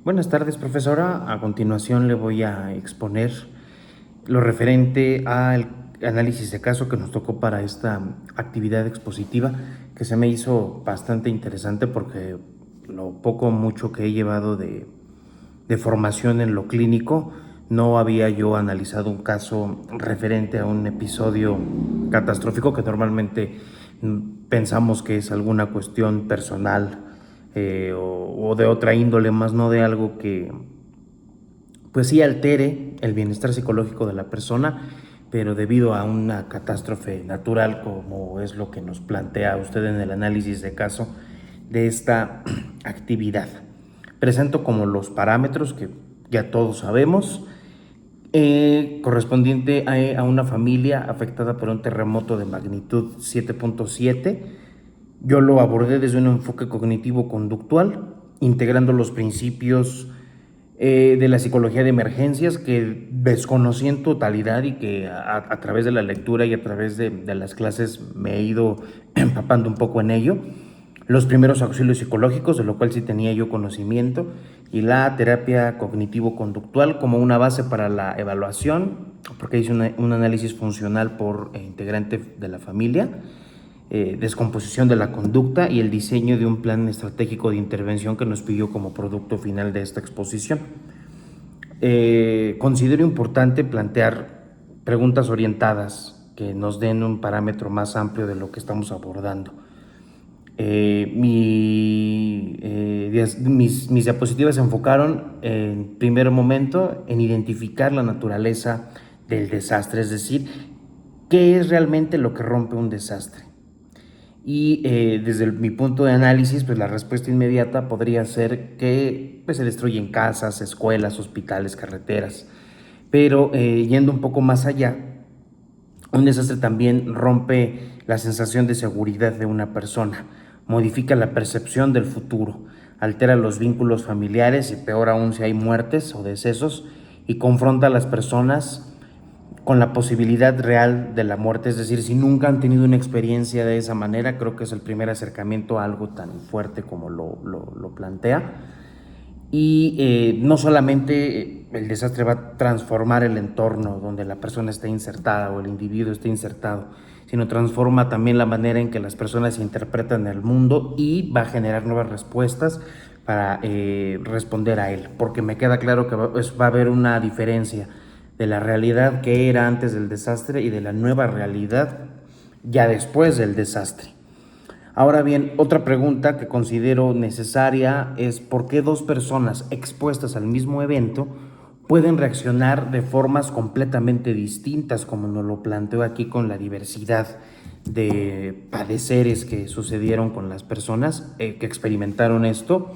Buenas tardes, profesora. A continuación le voy a exponer lo referente al análisis de caso que nos tocó para esta actividad expositiva, que se me hizo bastante interesante porque lo poco o mucho que he llevado de formación en lo clínico, no había yo analizado un caso referente a un episodio catastrófico que normalmente pensamos que es alguna cuestión personal o de otra índole, más no de algo que pues sí altere el bienestar psicológico de la persona, pero debido a una catástrofe natural como es lo que nos plantea usted en el análisis de caso de esta actividad. Presento como los parámetros que ya todos sabemos, correspondiente a una familia afectada por un terremoto de magnitud 7.7. Yo lo abordé desde un enfoque cognitivo-conductual, integrando los principios de la psicología de emergencias que desconocí en totalidad y que a través de la lectura y a través de las clases me he ido empapando un poco en ello. Los primeros auxilios psicológicos, de lo cual sí tenía yo conocimiento, y la terapia cognitivo-conductual como una base para la evaluación, porque hice un análisis funcional por integrante de la familia, descomposición de la conducta y el diseño de un plan estratégico de intervención que nos pidió como producto final de esta exposición. Considero importante plantear preguntas orientadas que nos den un parámetro más amplio de lo que estamos abordando. Mis diapositivas se enfocaron en primer momento en identificar la naturaleza del desastre, es decir, qué es realmente lo que rompe un desastre. Y desde mi punto de análisis, pues la respuesta inmediata podría ser que pues, se destruyen casas, escuelas, hospitales, carreteras. Pero yendo un poco más allá, un desastre también rompe la sensación de seguridad de una persona, modifica la percepción del futuro, altera los vínculos familiares y peor aún si hay muertes o decesos, y confronta a las personas con la posibilidad real de la muerte. Es decir, si nunca han tenido una experiencia de esa manera, creo que es el primer acercamiento a algo tan fuerte como lo plantea. Y no solamente el desastre va a transformar el entorno donde la persona está insertada o el individuo está insertado, sino transforma también la manera en que las personas interpretan el mundo y va a generar nuevas respuestas para responder a él, porque me queda claro que va a haber una diferencia de la realidad que era antes del desastre y de la nueva realidad ya después del desastre. Ahora bien, otra pregunta que considero necesaria es por qué dos personas expuestas al mismo evento pueden reaccionar de formas completamente distintas, como nos lo planteo aquí con la diversidad de padeceres que sucedieron con las personas que experimentaron esto.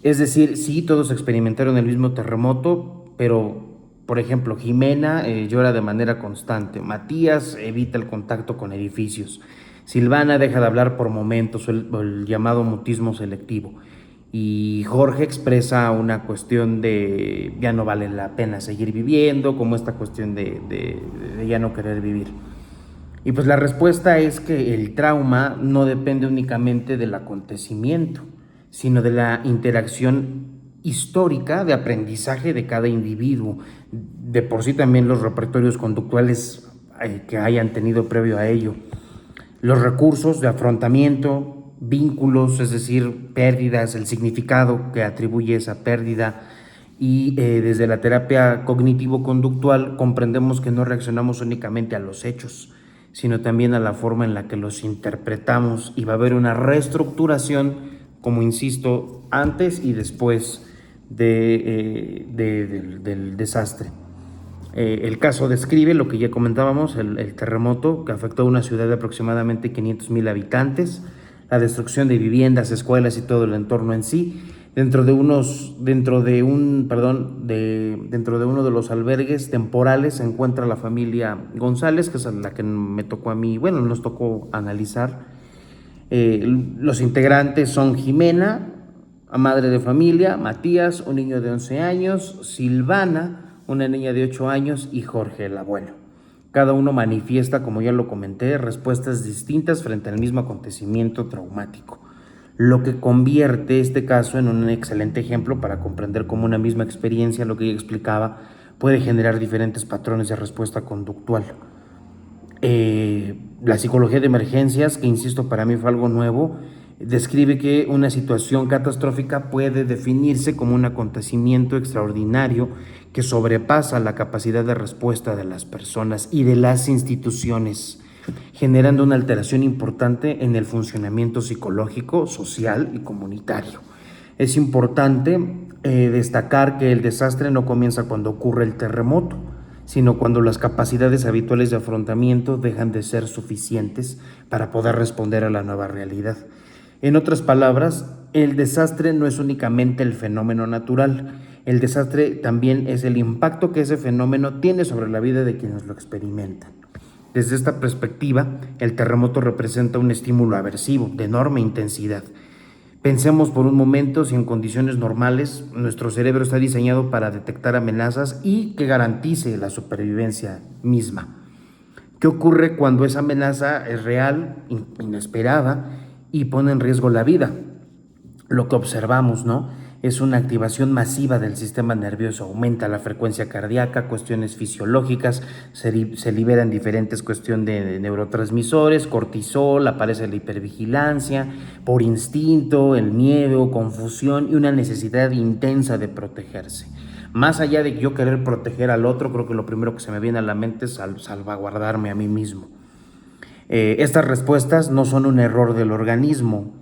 Es decir, sí, todos experimentaron el mismo terremoto, pero, por ejemplo, Jimena llora de manera constante, Matías evita el contacto con edificios, Silvana deja de hablar por momentos, el llamado mutismo selectivo, y Jorge expresa una cuestión de ya no vale la pena seguir viviendo, como esta cuestión de ya no querer vivir. Y pues la respuesta es que el trauma no depende únicamente del acontecimiento, sino de la interacción histórica de aprendizaje de cada individuo. De por sí también los repertorios conductuales que hayan tenido previo a ello. Los recursos de afrontamiento, vínculos, es decir, pérdidas, el significado que atribuye esa pérdida. Y desde la terapia cognitivo-conductual comprendemos que no reaccionamos únicamente a los hechos, sino también a la forma en la que los interpretamos, y va a haber una reestructuración, como insisto, antes y después del desastre. El caso describe lo que ya comentábamos, el terremoto que afectó a una ciudad de aproximadamente 500,000 habitantes, la destrucción de viviendas, escuelas y todo el entorno en sí. Dentro de uno de los albergues temporales se encuentra la familia González, que es la que me tocó a mí, bueno, nos tocó analizar. Los integrantes son Jimena, madre de familia, Matías, un niño de 11 años, Silvana, una niña de 8 años, y Jorge, el abuelo. Cada uno manifiesta, como ya lo comenté, respuestas distintas frente al mismo acontecimiento traumático. lo que convierte este caso en un excelente ejemplo para comprender cómo una misma experiencia, lo que ella explicaba, puede generar diferentes patrones de respuesta conductual. La psicología de emergencias, que insisto, para mí fue algo nuevo, describe que una situación catastrófica puede definirse como un acontecimiento extraordinario que sobrepasa la capacidad de respuesta de las personas y de las instituciones, generando una alteración importante en el funcionamiento psicológico, social y comunitario. Es importante destacar que el desastre no comienza cuando ocurre el terremoto, sino cuando las capacidades habituales de afrontamiento dejan de ser suficientes para poder responder a la nueva realidad. En otras palabras, el desastre no es únicamente el fenómeno natural, el desastre también es el impacto que ese fenómeno tiene sobre la vida de quienes lo experimentan. Desde esta perspectiva, el terremoto representa un estímulo aversivo de enorme intensidad. Pensemos por un momento si en condiciones normales nuestro cerebro está diseñado para detectar amenazas y que garantice la supervivencia misma. ¿Qué ocurre cuando esa amenaza es real, inesperada y pone en riesgo la vida? Lo que observamos, ¿no?, es una activación masiva del sistema nervioso, aumenta la frecuencia cardíaca, cuestiones fisiológicas, se liberan diferentes cuestiones de neurotransmisores, cortisol, aparece la hipervigilancia, por instinto, el miedo, confusión y una necesidad intensa de protegerse. Más allá de yo querer proteger al otro, creo que lo primero que se me viene a la mente es salvaguardarme a mí mismo. Estas respuestas no son un error del organismo,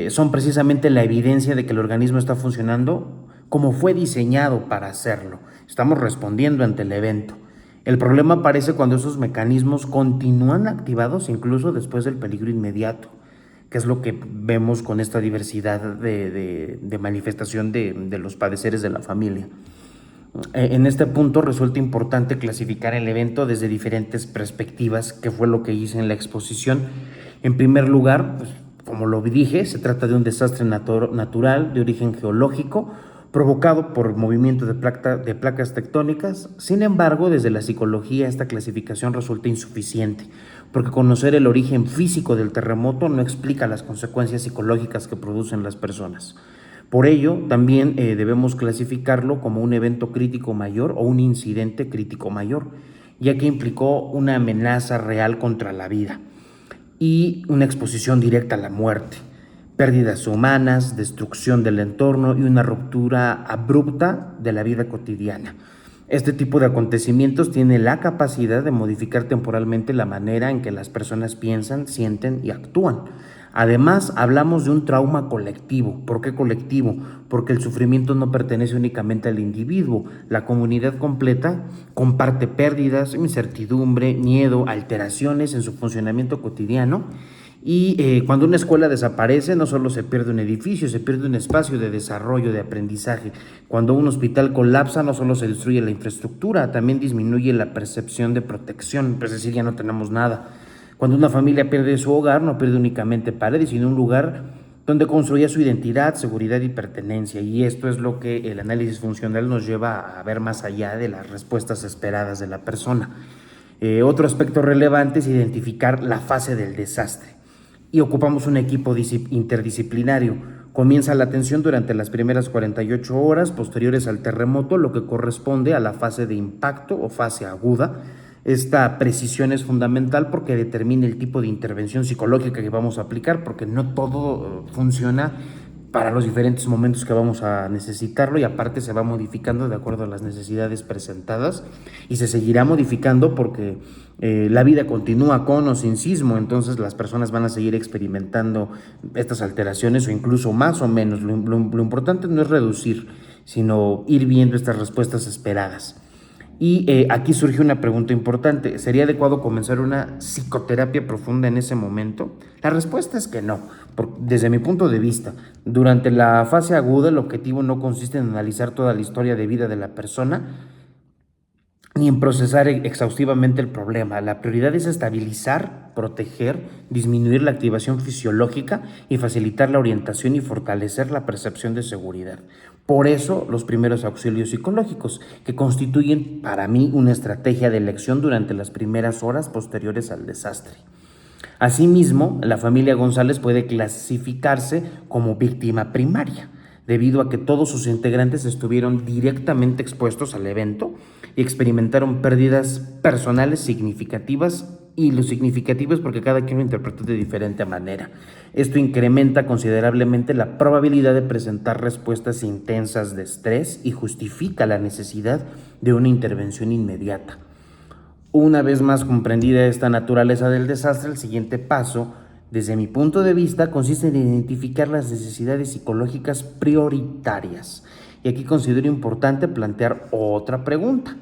son precisamente la evidencia de que el organismo está funcionando como fue diseñado para hacerlo. Estamos respondiendo ante el evento. El problema aparece cuando esos mecanismos continúan activados incluso después del peligro inmediato, que es lo que vemos con esta diversidad de manifestación de los padeceres de la familia. En este punto resulta importante clasificar el evento desde diferentes perspectivas, que fue lo que hice en la exposición. En primer lugar, pues, como lo dije, se trata de un desastre natural de origen geológico provocado por movimiento de placas tectónicas. Sin embargo, desde la psicología esta clasificación resulta insuficiente, porque conocer el origen físico del terremoto no explica las consecuencias psicológicas que producen las personas. Por ello, también debemos clasificarlo como un evento crítico mayor o un incidente crítico mayor, ya que implicó una amenaza real contra la vida y una exposición directa a la muerte, pérdidas humanas, destrucción del entorno y una ruptura abrupta de la vida cotidiana. Este tipo de acontecimientos tiene la capacidad de modificar temporalmente la manera en que las personas piensan, sienten y actúan. Además, hablamos de un trauma colectivo. ¿Por qué colectivo? Porque el sufrimiento no pertenece únicamente al individuo. La comunidad completa comparte pérdidas, incertidumbre, miedo, alteraciones en su funcionamiento cotidiano. Y cuando una escuela desaparece, no solo se pierde un edificio, se pierde un espacio de desarrollo, de aprendizaje. Cuando un hospital colapsa, no solo se destruye la infraestructura, también disminuye la percepción de protección, es decir, ya no tenemos nada. Cuando una familia pierde su hogar, no pierde únicamente paredes, sino un lugar donde construía su identidad, seguridad y pertenencia. Y esto es lo que el análisis funcional nos lleva a ver más allá de las respuestas esperadas de la persona. Otro aspecto relevante es identificar la fase del desastre. Y ocupamos un equipo interdisciplinario. Comienza la atención durante las primeras 48 horas posteriores al terremoto, lo que corresponde a la fase de impacto o fase aguda. Esta precisión es fundamental porque determina el tipo de intervención psicológica que vamos a aplicar, porque no todo funciona para los diferentes momentos que vamos a necesitarlo, y aparte se va modificando de acuerdo a las necesidades presentadas y se seguirá modificando porque la vida continúa con o sin sismo, entonces las personas van a seguir experimentando estas alteraciones o incluso más o menos. Lo importante no es reducir, sino ir viendo estas respuestas esperadas. Y aquí surge una pregunta importante: ¿sería adecuado comenzar una psicoterapia profunda en ese momento? La respuesta es que no, desde mi punto de vista. Durante la fase aguda, el objetivo no consiste en analizar toda la historia de vida de la persona, ni en procesar exhaustivamente el problema. La prioridad es estabilizar, proteger, disminuir la activación fisiológica y facilitar la orientación y fortalecer la percepción de seguridad. Por eso, los primeros auxilios psicológicos, que constituyen para mí una estrategia de elección durante las primeras horas posteriores al desastre. Asimismo, la familia González puede clasificarse como víctima primaria, debido a que todos sus integrantes estuvieron directamente expuestos al evento y experimentaron pérdidas personales significativas, y lo significativo es porque cada quien lo interpretó de diferente manera. Esto incrementa considerablemente la probabilidad de presentar respuestas intensas de estrés y justifica la necesidad de una intervención inmediata. Una vez más comprendida esta naturaleza del desastre, el siguiente paso, desde mi punto de vista, consiste en identificar las necesidades psicológicas prioritarias. Y aquí considero importante plantear otra pregunta.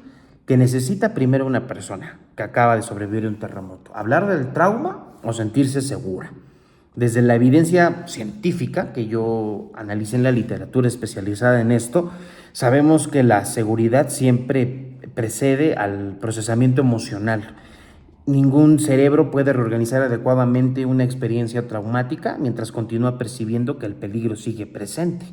¿Qué necesita primero una persona que acaba de sobrevivir a un terremoto? ¿Hablar del trauma o sentirse segura? Desde la evidencia científica que yo analicé en la literatura especializada en esto, sabemos que la seguridad siempre precede al procesamiento emocional. Ningún cerebro puede reorganizar adecuadamente una experiencia traumática mientras continúa percibiendo que el peligro sigue presente.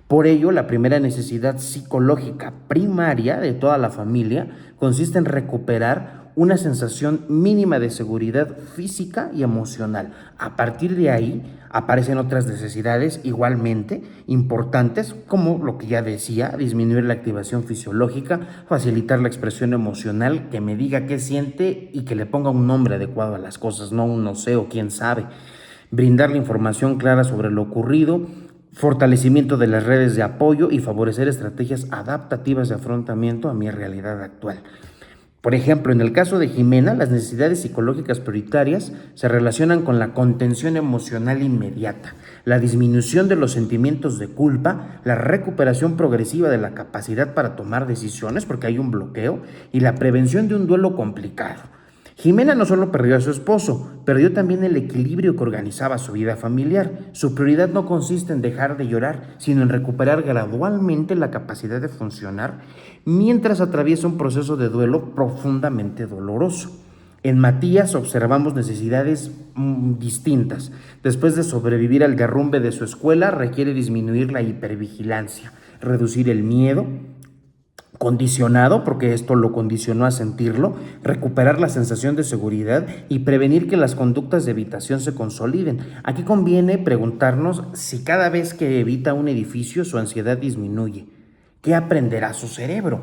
Por ello, la primera necesidad psicológica primaria de toda la familia consiste en recuperar una sensación mínima de seguridad física y emocional. A partir de ahí aparecen otras necesidades igualmente importantes, como lo que ya decía: disminuir la activación fisiológica, facilitar la expresión emocional, que me diga qué siente y que le ponga un nombre adecuado a las cosas, no un no sé o quién sabe. Brindar la información clara sobre lo ocurrido, fortalecimiento de las redes de apoyo y favorecer estrategias adaptativas de afrontamiento a mi realidad actual. Por ejemplo, en el caso de Jimena, las necesidades psicológicas prioritarias se relacionan con la contención emocional inmediata, la disminución de los sentimientos de culpa, la recuperación progresiva de la capacidad para tomar decisiones, porque hay un bloqueo, y la prevención de un duelo complicado. Jimena no solo perdió a su esposo, perdió también el equilibrio que organizaba su vida familiar. Su prioridad no consiste en dejar de llorar, sino en recuperar gradualmente la capacidad de funcionar mientras atraviesa un proceso de duelo profundamente doloroso. En Matías observamos necesidades distintas. Después de sobrevivir al derrumbe de su escuela, requiere disminuir la hipervigilancia, reducir el miedo, condicionado, porque esto lo condicionó a sentirlo, recuperar la sensación de seguridad y prevenir que las conductas de evitación se consoliden. Aquí conviene preguntarnos si cada vez que evita un edificio su ansiedad disminuye. ¿Qué aprenderá su cerebro?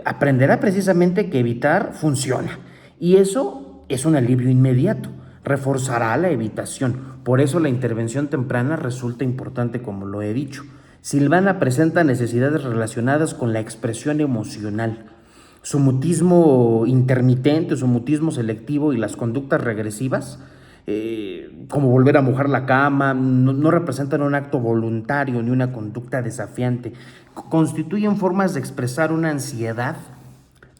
Aprenderá precisamente que evitar funciona, y eso es un alivio inmediato. Reforzará la evitación. Por eso la intervención temprana resulta importante, como lo he dicho. Silvana presenta necesidades relacionadas con la expresión emocional. Su mutismo intermitente, su mutismo selectivo y las conductas regresivas, como volver a mojar la cama, no representan un acto voluntario ni una conducta desafiante. Constituyen formas de expresar una ansiedad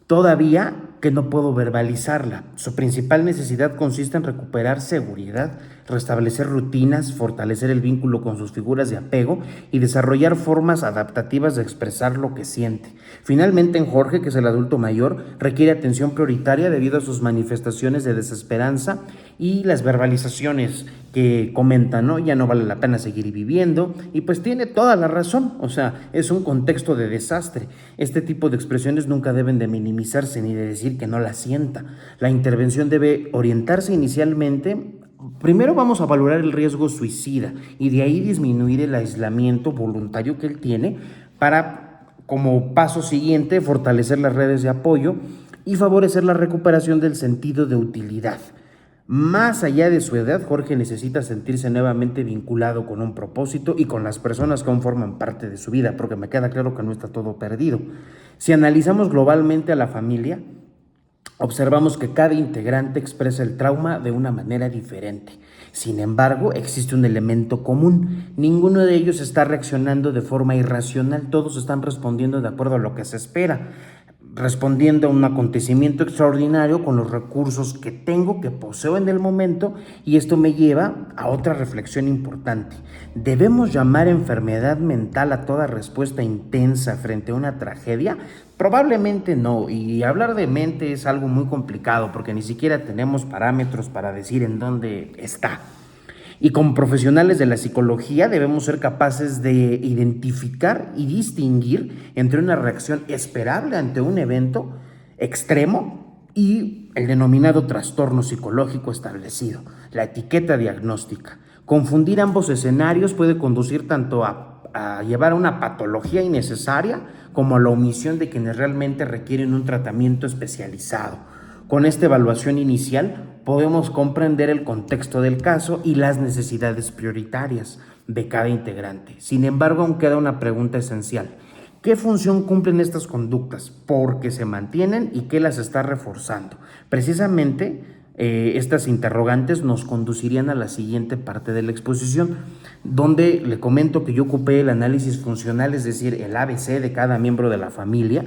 todavía que no puedo verbalizarla. Su principal necesidad consiste en recuperar seguridad, restablecer rutinas, fortalecer el vínculo con sus figuras de apego y desarrollar formas adaptativas de expresar lo que siente. Finalmente, en Jorge, que es el adulto mayor, requiere atención prioritaria debido a sus manifestaciones de desesperanza y las verbalizaciones que comentan, ¿no? Ya no vale la pena seguir viviendo, y pues tiene toda la razón. O sea, es un contexto de desastre. Este tipo de expresiones nunca deben de minimizarse ni de decir que no la sienta. La intervención debe orientarse inicialmente. Primero vamos a valorar el riesgo suicida y de ahí disminuir el aislamiento voluntario que él tiene para, como paso siguiente, fortalecer las redes de apoyo y favorecer la recuperación del sentido de utilidad. Más allá de su edad, Jorge necesita sentirse nuevamente vinculado con un propósito y con las personas que aún forman parte de su vida, porque me queda claro que no está todo perdido. Si analizamos globalmente a la familia, observamos que cada integrante expresa el trauma de una manera diferente. Sin embargo, existe un elemento común. Ninguno de ellos está reaccionando de forma irracional, todos están respondiendo de acuerdo a lo que se espera, respondiendo a un acontecimiento extraordinario con los recursos que tengo, que poseo en el momento, y esto me lleva a otra reflexión importante. ¿Debemos llamar enfermedad mental a toda respuesta intensa frente a una tragedia? Probablemente no, y hablar de mente es algo muy complicado porque ni siquiera tenemos parámetros para decir en dónde está. Y como profesionales de la psicología debemos ser capaces de identificar y distinguir entre una reacción esperable ante un evento extremo y el denominado trastorno psicológico establecido, la etiqueta diagnóstica. Confundir ambos escenarios puede conducir tanto a llevar a una patología innecesaria como a la omisión de quienes realmente requieren un tratamiento especializado. Con esta evaluación inicial podemos comprender el contexto del caso y las necesidades prioritarias de cada integrante. Sin embargo, aún queda una pregunta esencial. ¿Qué función cumplen estas conductas? ¿Por qué se mantienen y qué las está reforzando? Precisamente, estas interrogantes nos conducirían a la siguiente parte de la exposición, donde le comento que yo ocupé el análisis funcional, es decir, el ABC de cada miembro de la familia,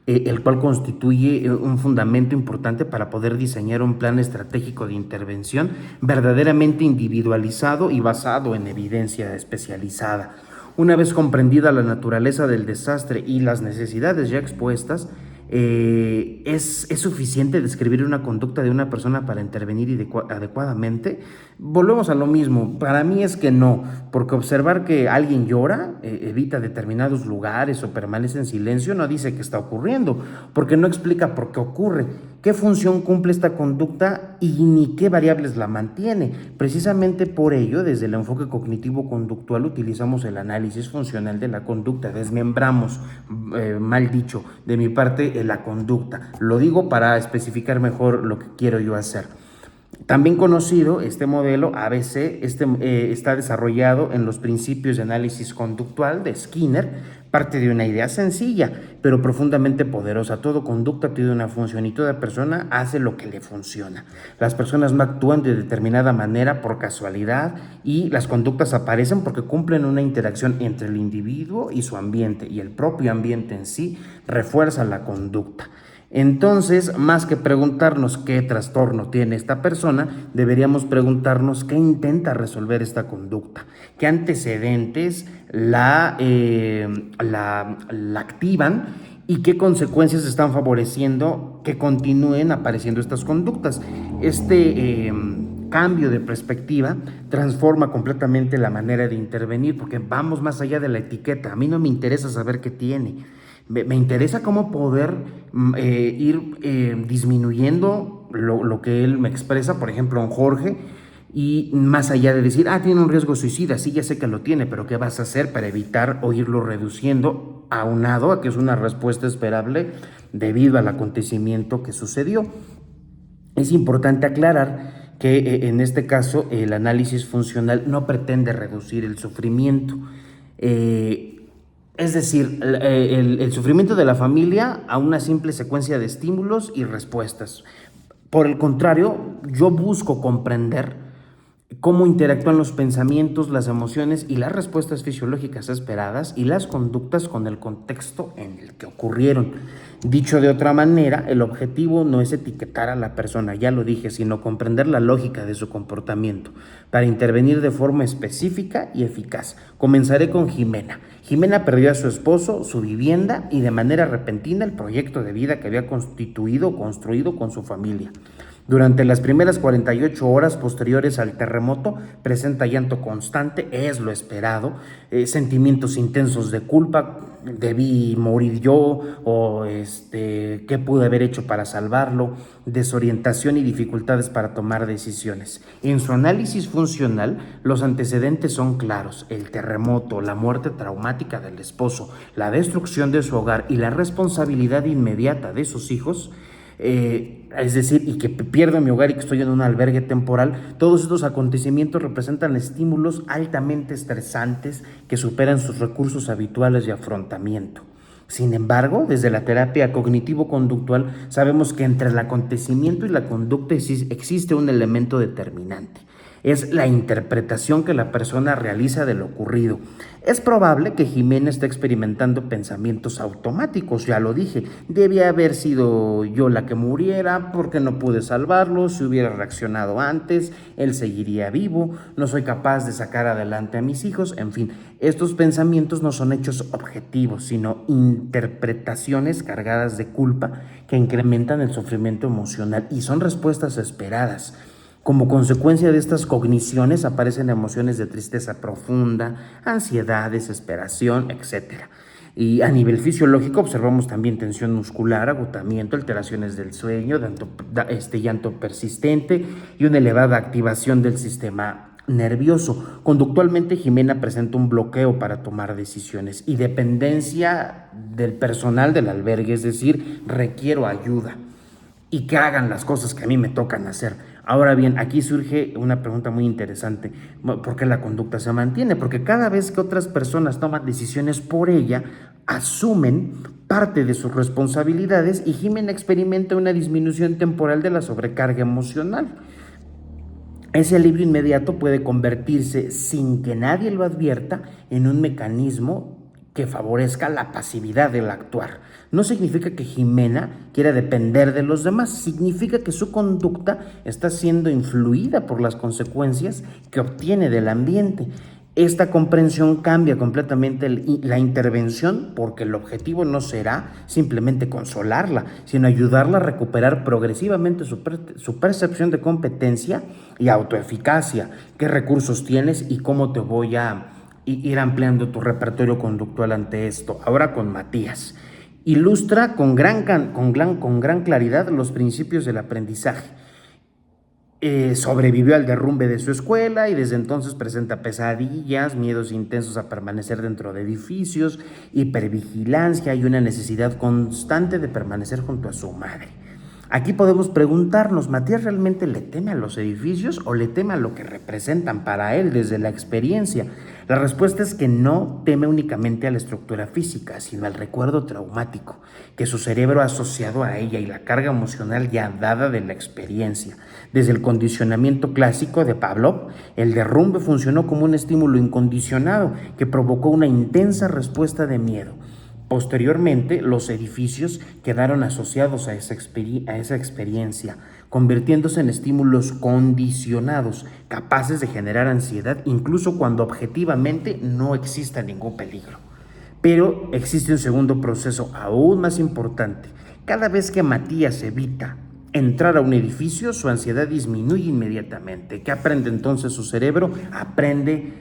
el cual constituye un fundamento importante para poder diseñar un plan estratégico de intervención verdaderamente individualizado y basado en evidencia especializada. Una vez comprendida la naturaleza del desastre y las necesidades ya expuestas, ¿es suficiente describir una conducta de una persona para intervenir adecuadamente? Volvemos a lo mismo. Para mí es que no, porque observar que alguien llora, evita determinados lugares o permanece en silencio no dice que está ocurriendo, porque no explica por qué ocurre, qué función cumple esta conducta y ni qué variables la mantiene. Precisamente por ello, desde el enfoque cognitivo-conductual utilizamos el análisis funcional de la conducta, desmembramos, mal dicho, de mi parte, la conducta. Lo digo para especificar mejor lo que quiero yo hacer. También conocido, este modelo ABC está desarrollado en los principios de análisis conductual de Skinner, parte de una idea sencilla, pero profundamente poderosa. Toda conducta tiene una función y toda persona hace lo que le funciona. Las personas no actúan de determinada manera por casualidad y las conductas aparecen porque cumplen una interacción entre el individuo y su ambiente, y el propio ambiente en sí refuerza la conducta. Entonces, más que preguntarnos qué trastorno tiene esta persona, deberíamos preguntarnos qué intenta resolver esta conducta, qué antecedentes la activan y qué consecuencias están favoreciendo que continúen apareciendo estas conductas. Cambio de perspectiva transforma completamente la manera de intervenir, porque vamos más allá de la etiqueta. A mí no me interesa saber qué tiene. Me interesa cómo poder ir disminuyendo lo que él me expresa, por ejemplo, en Jorge, y más allá de decir, tiene un riesgo suicida, sí, ya sé que lo tiene, pero ¿qué vas a hacer para evitar o irlo reduciendo, aunado a que es una respuesta esperable debido al acontecimiento que sucedió? Es importante aclarar que en este caso el análisis funcional no pretende reducir el sufrimiento. Es decir, el sufrimiento de la familia a una simple secuencia de estímulos y respuestas. Por el contrario, yo busco comprender cómo interactúan los pensamientos, las emociones y las respuestas fisiológicas esperadas y las conductas con el contexto en el que ocurrieron. Dicho de otra manera, el objetivo no es etiquetar a la persona, ya lo dije, sino comprender la lógica de su comportamiento para intervenir de forma específica y eficaz. Comenzaré con Jimena. Jimena perdió a su esposo, su vivienda y de manera repentina el proyecto de vida que había construido con su familia. Durante las primeras 48 horas posteriores al terremoto presenta llanto constante, es lo esperado, sentimientos intensos de culpa, debí morir yo, o qué pude haber hecho para salvarlo, desorientación y dificultades para tomar decisiones. En su análisis funcional, los antecedentes son claros: el terremoto, la muerte traumática del esposo, la destrucción de su hogar y la responsabilidad inmediata de sus hijos. Es decir, y que pierdo mi hogar y que estoy en un albergue temporal. Todos estos acontecimientos representan estímulos altamente estresantes que superan sus recursos habituales de afrontamiento. Sin embargo, desde la terapia cognitivo-conductual sabemos que entre el acontecimiento y la conducta existe un elemento determinante. Es la interpretación que la persona realiza de lo ocurrido. Es probable que Jimena esté experimentando pensamientos automáticos, ya lo dije. Debía haber sido yo la que muriera porque no pude salvarlo, si hubiera reaccionado antes, él seguiría vivo, no soy capaz de sacar adelante a mis hijos, en fin. Estos pensamientos no son hechos objetivos, sino interpretaciones cargadas de culpa que incrementan el sufrimiento emocional y son respuestas esperadas. Como consecuencia de estas cogniciones aparecen emociones de tristeza profunda, ansiedad, desesperación, etc. Y a nivel fisiológico observamos también tensión muscular, agotamiento, alteraciones del sueño, llanto persistente y una elevada activación del sistema nervioso. Conductualmente, Jimena presenta un bloqueo para tomar decisiones y dependencia del personal del albergue, es decir, requiero ayuda y que hagan las cosas que a mí me tocan hacer. Ahora bien, aquí surge una pregunta muy interesante. ¿Por qué la conducta se mantiene? Porque cada vez que otras personas toman decisiones por ella, asumen parte de sus responsabilidades y Jimena experimenta una disminución temporal de la sobrecarga emocional. Ese alivio inmediato puede convertirse, sin que nadie lo advierta, en un mecanismo que favorezca la pasividad del actuar. No significa que Jimena quiera depender de los demás, significa que su conducta está siendo influida por las consecuencias que obtiene del ambiente. Esta comprensión cambia completamente la intervención, porque el objetivo no será simplemente consolarla, sino ayudarla a recuperar progresivamente su percepción de competencia y autoeficacia. ¿Qué recursos tienes y cómo te voy a ir ampliando tu repertorio conductual ante esto? Ahora con Matías. Ilustra con gran claridad los principios del aprendizaje. Sobrevivió al derrumbe de su escuela y desde entonces presenta pesadillas, miedos intensos a permanecer dentro de edificios, hipervigilancia y una necesidad constante de permanecer junto a su madre. Aquí podemos preguntarnos, ¿Matías realmente le teme a los edificios o le teme a lo que representan para él desde la experiencia? La respuesta es que no teme únicamente a la estructura física, sino al recuerdo traumático que su cerebro ha asociado a ella y la carga emocional ya dada de la experiencia. Desde el condicionamiento clásico de Pavlov, el derrumbe funcionó como un estímulo incondicionado que provocó una intensa respuesta de miedo. Posteriormente, los edificios quedaron asociados a esa experiencia, convirtiéndose en estímulos condicionados, capaces de generar ansiedad incluso cuando objetivamente no exista ningún peligro. Pero existe un segundo proceso aún más importante. Cada vez que Matías evita entrar a un edificio, su ansiedad disminuye inmediatamente. ¿Qué aprende entonces su cerebro? Aprende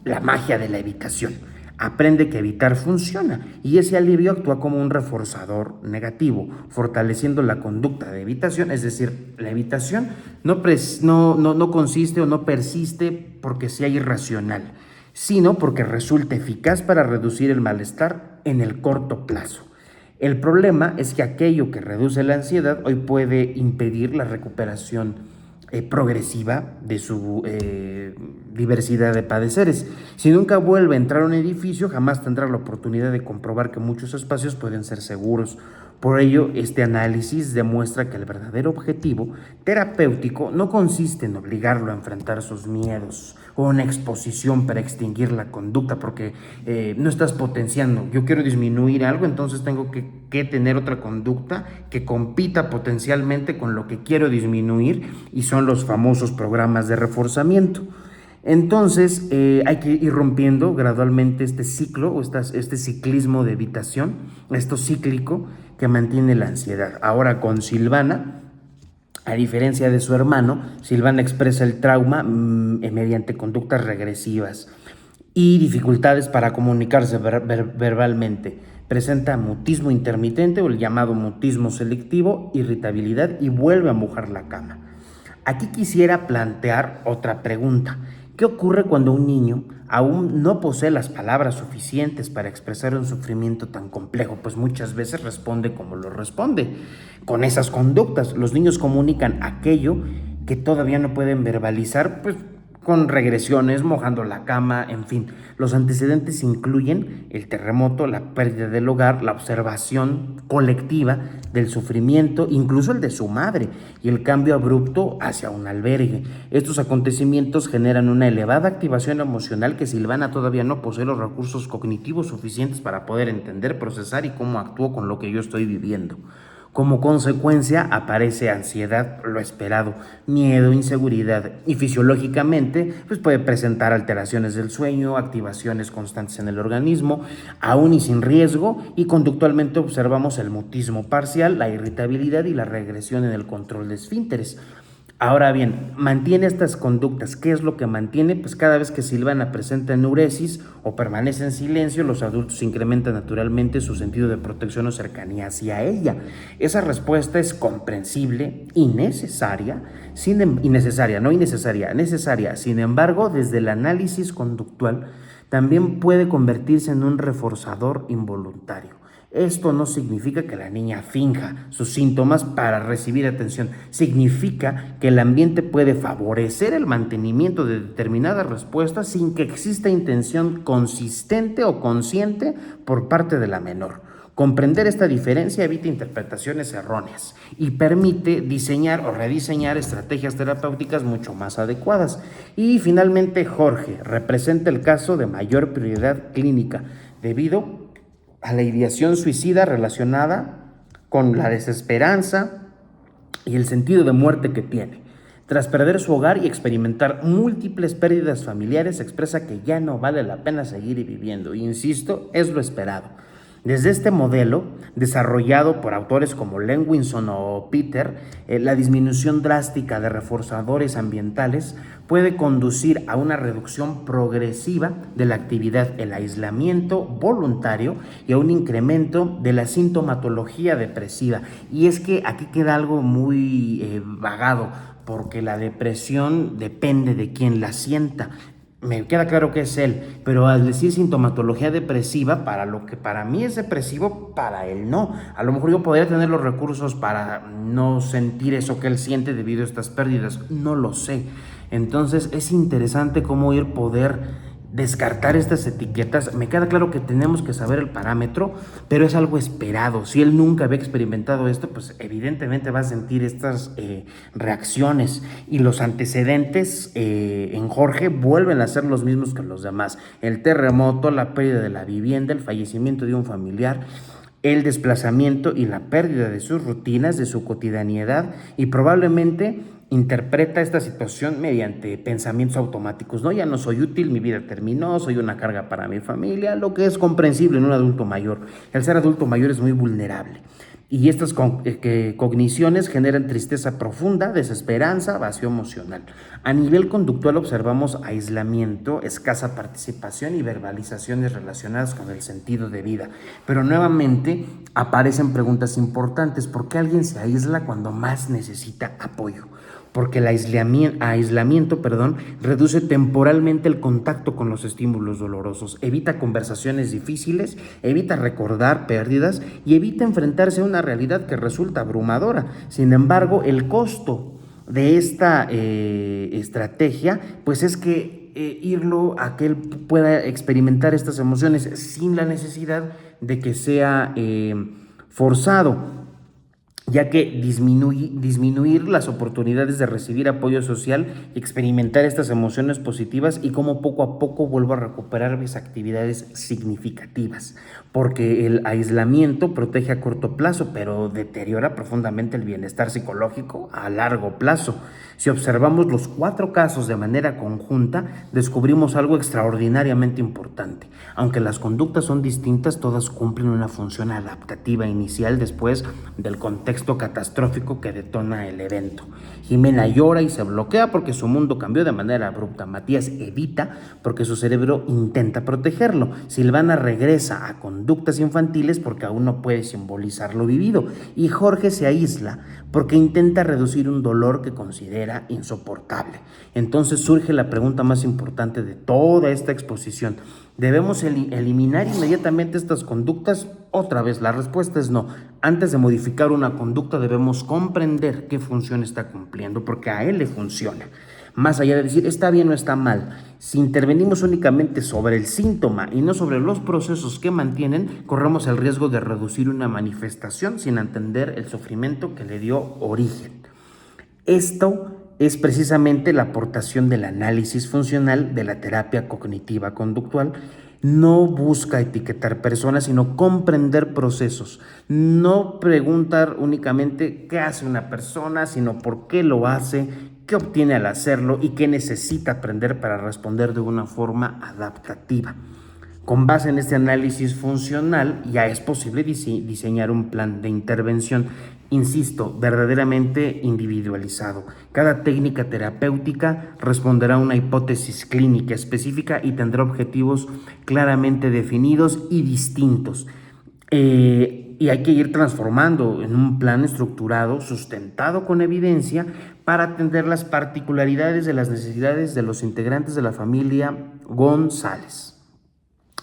la magia de la evitación. Aprende que evitar funciona y ese alivio actúa como un reforzador negativo, fortaleciendo la conducta de evitación. Es decir, la evitación no consiste o no persiste porque sea irracional, sino porque resulta eficaz para reducir el malestar en el corto plazo. El problema es que aquello que reduce la ansiedad hoy puede impedir la recuperación progresiva de su diversidad de padeceres. Si nunca vuelve a entrar a un edificio, jamás tendrá la oportunidad de comprobar que muchos espacios pueden ser seguros. Por ello, este análisis demuestra que el verdadero objetivo terapéutico no consiste en obligarlo a enfrentar sus miedos o una exposición para extinguir la conducta, porque no estás potenciando. Yo quiero disminuir algo, entonces tengo que tener otra conducta que compita potencialmente con lo que quiero disminuir, y son los famosos programas de reforzamiento. Entonces hay que ir rompiendo gradualmente este ciclo o este ciclismo de evitación, esto cíclico que mantiene la ansiedad. Ahora con Silvana, a diferencia de su hermano, Silvana expresa el trauma mediante conductas regresivas y dificultades para comunicarse verbalmente. Presenta mutismo intermitente o el llamado mutismo selectivo, irritabilidad y vuelve a mojar la cama. Aquí quisiera plantear otra pregunta. ¿Qué ocurre cuando un niño aún no posee las palabras suficientes para expresar un sufrimiento tan complejo? Pues muchas veces responde como lo responde, con esas conductas. Los niños comunican aquello que todavía no pueden verbalizar, pues con regresiones, mojando la cama, en fin. Los antecedentes incluyen el terremoto, la pérdida del hogar, la observación colectiva del sufrimiento, incluso el de su madre, y el cambio abrupto hacia un albergue. Estos acontecimientos generan una elevada activación emocional que Silvana todavía no posee los recursos cognitivos suficientes para poder entender, procesar y cómo actúo con lo que yo estoy viviendo. Como consecuencia aparece ansiedad, lo esperado, miedo, inseguridad, y fisiológicamente pues puede presentar alteraciones del sueño, activaciones constantes en el organismo, aún y sin riesgo, y conductualmente observamos el mutismo parcial, la irritabilidad y la regresión en el control de esfínteres. Ahora bien, mantiene estas conductas. ¿Qué es lo que mantiene? Pues cada vez que Silvana presenta enuresis o permanece en silencio, los adultos incrementan naturalmente su sentido de protección o cercanía hacia ella. Esa respuesta es comprensible y necesaria, necesaria. Sin embargo, desde el análisis conductual, también puede convertirse en un reforzador involuntario. Esto no significa que la niña finja sus síntomas para recibir atención. Significa que el ambiente puede favorecer el mantenimiento de determinadas respuestas sin que exista intención consistente o consciente por parte de la menor. Comprender esta diferencia evita interpretaciones erróneas y permite diseñar o rediseñar estrategias terapéuticas mucho más adecuadas. Y finalmente, Jorge representa el caso de mayor prioridad clínica debido a la ideación suicida relacionada con la desesperanza y el sentido de muerte que tiene. Tras perder su hogar y experimentar múltiples pérdidas familiares, expresa que ya no vale la pena seguir viviendo. Insisto, es lo esperado. Desde este modelo, desarrollado por autores como Lewinson o Peter, la disminución drástica de reforzadores ambientales puede conducir a una reducción progresiva de la actividad, el aislamiento voluntario y a un incremento de la sintomatología depresiva. Y es que aquí queda algo muy vagado, porque la depresión depende de quien la sienta. Me queda claro que es él, pero al decir sintomatología depresiva, para lo que para mí es depresivo, para él no. A lo mejor yo podría tener los recursos para no sentir eso que él siente debido a estas pérdidas, no lo sé. Entonces es interesante cómo poder descartar estas etiquetas. Me queda claro que tenemos que saber el parámetro, pero es algo esperado. Si él nunca había experimentado esto, pues evidentemente va a sentir estas reacciones, y los antecedentes en Jorge vuelven a ser los mismos que los demás: el terremoto, la pérdida de la vivienda, el fallecimiento de un familiar, el desplazamiento y la pérdida de sus rutinas, de su cotidianidad, y probablemente interpreta esta situación mediante pensamientos automáticos, ¿no? Ya no soy útil, mi vida terminó, soy una carga para mi familia, lo que es comprensible en un adulto mayor. El ser adulto mayor es muy vulnerable. Y estas cogniciones generan tristeza profunda, desesperanza, vacío emocional. A nivel conductual observamos aislamiento, escasa participación y verbalizaciones relacionadas con el sentido de vida. Pero nuevamente aparecen preguntas importantes. ¿Por qué alguien se aísla cuando más necesita apoyo? Porque el aislamiento reduce temporalmente el contacto con los estímulos dolorosos, evita conversaciones difíciles, evita recordar pérdidas y evita enfrentarse a una realidad que resulta abrumadora. Sin embargo, el costo de esta estrategia, pues es que irlo a que él pueda experimentar estas emociones sin la necesidad de que sea forzado, ya que disminuir las oportunidades de recibir apoyo social, experimentar estas emociones positivas y cómo poco a poco vuelvo a recuperar mis actividades significativas, porque el aislamiento protege a corto plazo, pero deteriora profundamente el bienestar psicológico a largo plazo. Si observamos los 4 casos de manera conjunta, descubrimos algo extraordinariamente importante. Aunque las conductas son distintas, todas cumplen una función adaptativa inicial después del contexto catastrófico que detona el evento. Jimena llora y se bloquea porque su mundo cambió de manera abrupta. Matías evita porque su cerebro intenta protegerlo. Silvana regresa a conductas infantiles porque aún no puede simbolizar lo vivido. Y Jorge se aísla porque intenta reducir un dolor que considera insoportable. Entonces surge la pregunta más importante de toda esta exposición: ¿debemos eliminar inmediatamente estas conductas? Otra vez, la respuesta es no. Antes de modificar una conducta debemos comprender qué función está cumpliendo, porque a él le funciona. Más allá de decir está bien o está mal, si intervenimos únicamente sobre el síntoma y no sobre los procesos que mantienen, corremos el riesgo de reducir una manifestación sin entender el sufrimiento que le dio origen. Esto es precisamente la aportación del análisis funcional de la terapia cognitiva conductual. No busca etiquetar personas, sino comprender procesos. No preguntar únicamente qué hace una persona, sino por qué lo hace, qué obtiene al hacerlo y qué necesita aprender para responder de una forma adaptativa. Con base en este análisis funcional, ya es posible diseñar un plan de intervención insisto, verdaderamente individualizado. Cada técnica terapéutica responderá a una hipótesis clínica específica y tendrá objetivos claramente definidos y distintos. Y hay que ir transformando en un plan estructurado, sustentado con evidencia, para atender las particularidades de las necesidades de los integrantes de la familia González.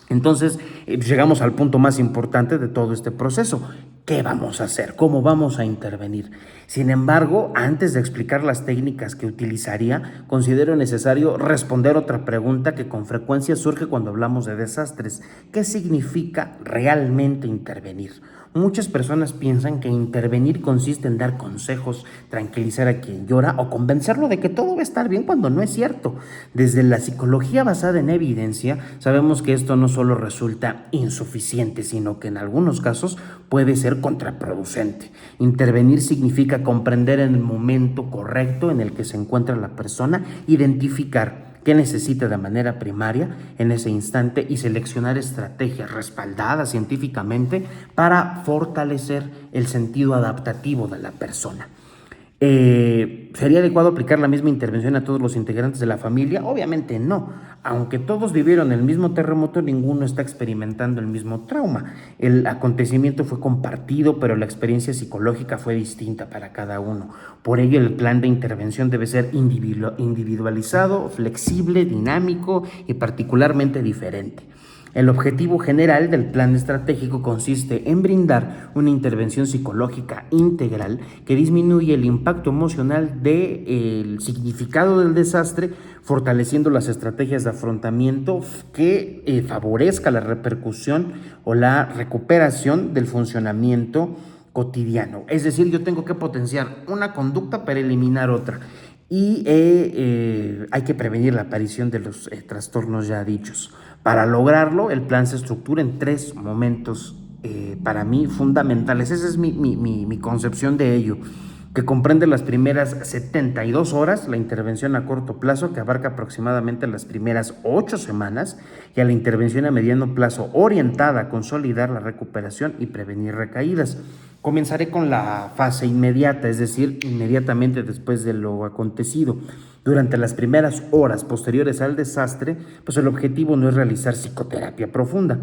Entonces, llegamos al punto más importante de todo este proceso. ¿Qué vamos a hacer? ¿Cómo vamos a intervenir? Sin embargo, antes de explicar las técnicas que utilizaría, considero necesario responder otra pregunta que con frecuencia surge cuando hablamos de desastres. ¿Qué significa realmente intervenir? Muchas personas piensan que intervenir consiste en dar consejos, tranquilizar a quien llora o convencerlo de que todo va a estar bien cuando no es cierto. Desde la psicología basada en evidencia, sabemos que esto no solo resulta insuficiente, sino que en algunos casos puede ser contraproducente. Intervenir significa comprender en el momento correcto en el que se encuentra la persona, identificar qué necesita de manera primaria en ese instante y seleccionar estrategias respaldadas científicamente para fortalecer el sentido adaptativo de la persona. ¿Sería adecuado aplicar la misma intervención a todos los integrantes de la familia? Obviamente no. Aunque todos vivieron el mismo terremoto, ninguno está experimentando el mismo trauma. El acontecimiento fue compartido, pero la experiencia psicológica fue distinta para cada uno. Por ello, el plan de intervención debe ser individualizado, flexible, dinámico y particularmente diferente. El objetivo general del plan estratégico consiste en brindar una intervención psicológica integral que disminuye el impacto emocional del significado del desastre, fortaleciendo las estrategias de afrontamiento que favorezca la repercusión o la recuperación del funcionamiento cotidiano. Es decir, yo tengo que potenciar una conducta para eliminar otra. Y hay que prevenir la aparición de los trastornos ya dichos. Para lograrlo, el plan se estructura en 3 momentos para mí fundamentales. Esa es mi concepción de ello, que comprende las primeras 72 horas, la intervención a corto plazo, que abarca aproximadamente las primeras 8 semanas, y a la intervención a mediano plazo, orientada a consolidar la recuperación y prevenir recaídas. Comenzaré con la fase inmediata, es decir, inmediatamente después de lo acontecido. Durante las primeras horas posteriores al desastre, pues el objetivo no es realizar psicoterapia profunda,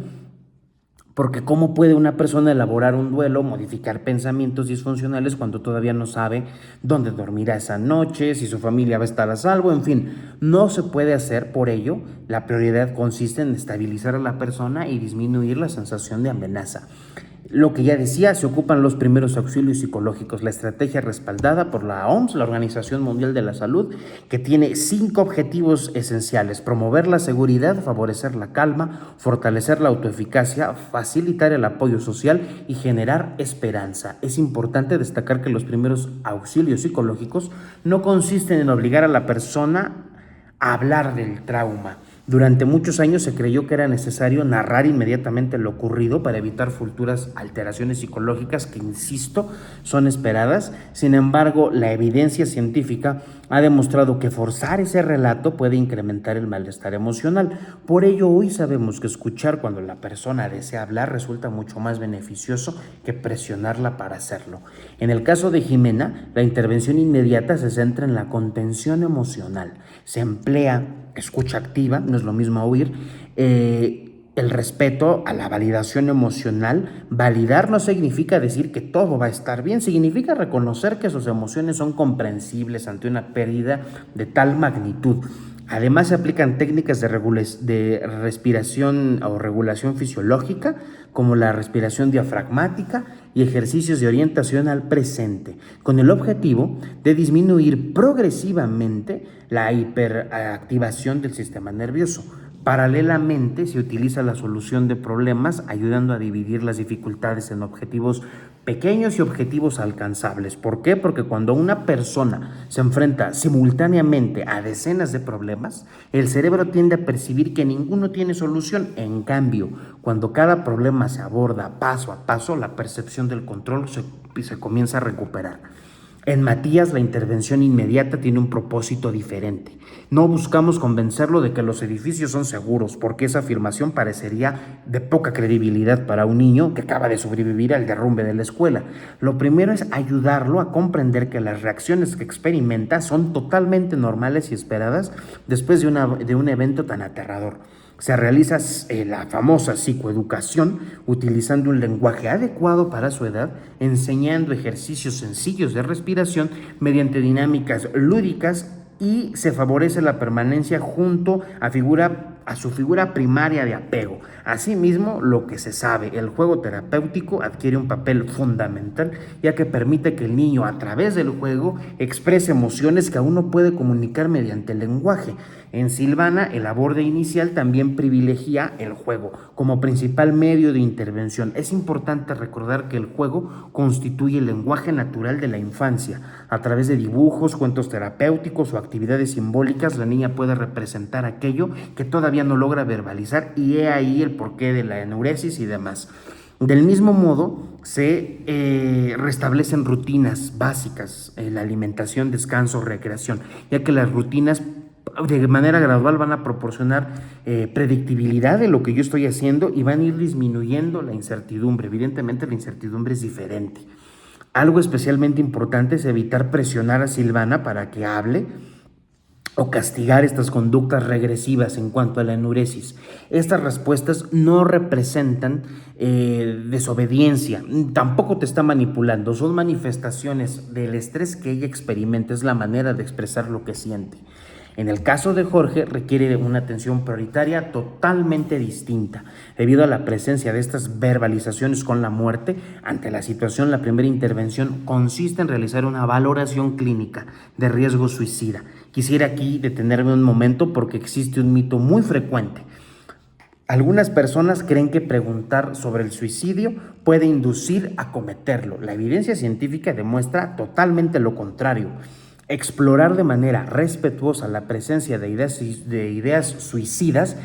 porque ¿cómo puede una persona elaborar un duelo, modificar pensamientos disfuncionales cuando todavía no sabe dónde dormirá esa noche, si su familia va a estar a salvo? En fin, no se puede hacer. Por ello, la prioridad consiste en estabilizar a la persona y disminuir la sensación de amenaza. Lo que ya decía, se ocupan los primeros auxilios psicológicos, la estrategia respaldada por la OMS, la Organización Mundial de la Salud, que tiene 5 objetivos esenciales: promover la seguridad, favorecer la calma, fortalecer la autoeficacia, facilitar el apoyo social y generar esperanza. Es importante destacar que los primeros auxilios psicológicos no consisten en obligar a la persona a hablar del trauma. Durante muchos años se creyó que era necesario narrar inmediatamente lo ocurrido para evitar futuras alteraciones psicológicas que, insisto, son esperadas. Sin embargo, la evidencia científica ha demostrado que forzar ese relato puede incrementar el malestar emocional. Por ello, hoy sabemos que escuchar cuando la persona desea hablar resulta mucho más beneficioso que presionarla para hacerlo. En el caso de Jimena, la intervención inmediata se centra en la contención emocional. Se emplea escucha activa, no es lo mismo oír, el respeto a la validación emocional. Validar no significa decir que todo va a estar bien, significa reconocer que sus emociones son comprensibles ante una pérdida de tal magnitud. Además, se aplican técnicas de respiración o regulación fisiológica, como la respiración diafragmática, y ejercicios de orientación al presente, con el objetivo de disminuir progresivamente la hiperactivación del sistema nervioso. Paralelamente, se utiliza la solución de problemas, ayudando a dividir las dificultades en objetivos pequeños y objetivos alcanzables. ¿Por qué? Porque cuando una persona se enfrenta simultáneamente a decenas de problemas, el cerebro tiende a percibir que ninguno tiene solución. En cambio, cuando cada problema se aborda paso a paso, la percepción del control se comienza a recuperar. En Matías, la intervención inmediata tiene un propósito diferente. No buscamos convencerlo de que los edificios son seguros, porque esa afirmación parecería de poca credibilidad para un niño que acaba de sobrevivir al derrumbe de la escuela. Lo primero es ayudarlo a comprender que las reacciones que experimenta son totalmente normales y esperadas después de un evento tan aterrador. Se realiza la famosa psicoeducación utilizando un lenguaje adecuado para su edad, enseñando ejercicios sencillos de respiración mediante dinámicas lúdicas, y se favorece la permanencia junto a su figura primaria de apego. Asimismo, lo que se sabe, el juego terapéutico adquiere un papel fundamental, ya que permite que el niño a través del juego exprese emociones que aún no puede comunicar mediante el lenguaje. En Silvana, el aborde inicial también privilegia el juego como principal medio de intervención. Es importante recordar que el juego constituye el lenguaje natural de la infancia. A través de dibujos, cuentos terapéuticos o actividades simbólicas, la niña puede representar aquello que todavía no logra verbalizar, y he ahí el porqué de la enuresis y demás. Del mismo modo, se restablecen rutinas básicas, la alimentación, descanso, recreación, ya que las rutinas de manera gradual van a proporcionar predictibilidad de lo que yo estoy haciendo y van a ir disminuyendo la incertidumbre. Evidentemente la incertidumbre es diferente. Algo especialmente importante es evitar presionar a Silvana para que hable o castigar estas conductas regresivas en cuanto a la enuresis. Estas respuestas no representan desobediencia, tampoco te está manipulando, son manifestaciones del estrés que ella experimenta, es la manera de expresar lo que siente. En el caso de Jorge, requiere una atención prioritaria totalmente distinta. Debido a la presencia de estas verbalizaciones con la muerte, ante la situación, la primera intervención consiste en realizar una valoración clínica de riesgo suicida. Quisiera aquí detenerme un momento porque existe un mito muy frecuente. Algunas personas creen que preguntar sobre el suicidio puede inducir a cometerlo. La evidencia científica demuestra totalmente lo contrario. Explorar de manera respetuosa la presencia de ideas suicidas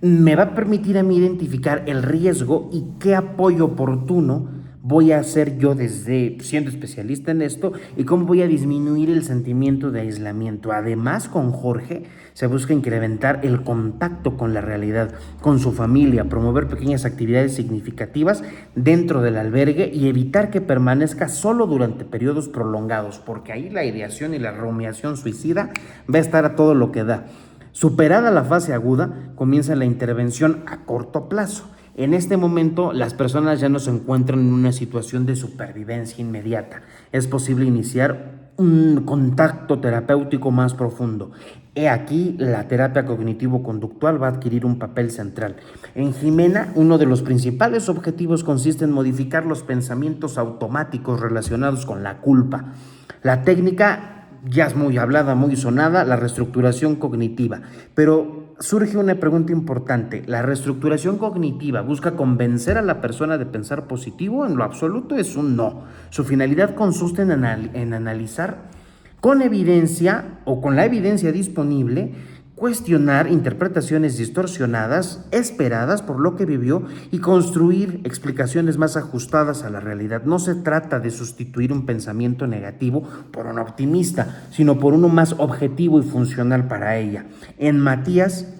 me va a permitir a mí identificar el riesgo y qué apoyo oportuno voy a hacer yo desde siendo especialista en esto, y cómo voy a disminuir el sentimiento de aislamiento. Además, con Jorge se busca incrementar el contacto con la realidad, con su familia, promover pequeñas actividades significativas dentro del albergue y evitar que permanezca solo durante periodos prolongados, porque ahí la ideación y la rumiación suicida va a estar a todo lo que da. Superada la fase aguda, comienza la intervención a corto plazo. En este momento, las personas ya no se encuentran en una situación de supervivencia inmediata. Es posible iniciar un contacto terapéutico más profundo. He aquí, la terapia cognitivo-conductual va a adquirir un papel central. En Jimena, uno de los principales objetivos consiste en modificar los pensamientos automáticos relacionados con la culpa. La técnica ya es muy hablada, muy sonada, la reestructuración cognitiva, pero surge una pregunta importante. ¿La reestructuración cognitiva busca convencer a la persona de pensar positivo? En lo absoluto es un no. Su finalidad consiste en analizar con evidencia o con la evidencia disponible, cuestionar interpretaciones distorsionadas, esperadas por lo que vivió, y construir explicaciones más ajustadas a la realidad. No se trata de sustituir un pensamiento negativo por un optimista, sino por uno más objetivo y funcional para ella. En Matías,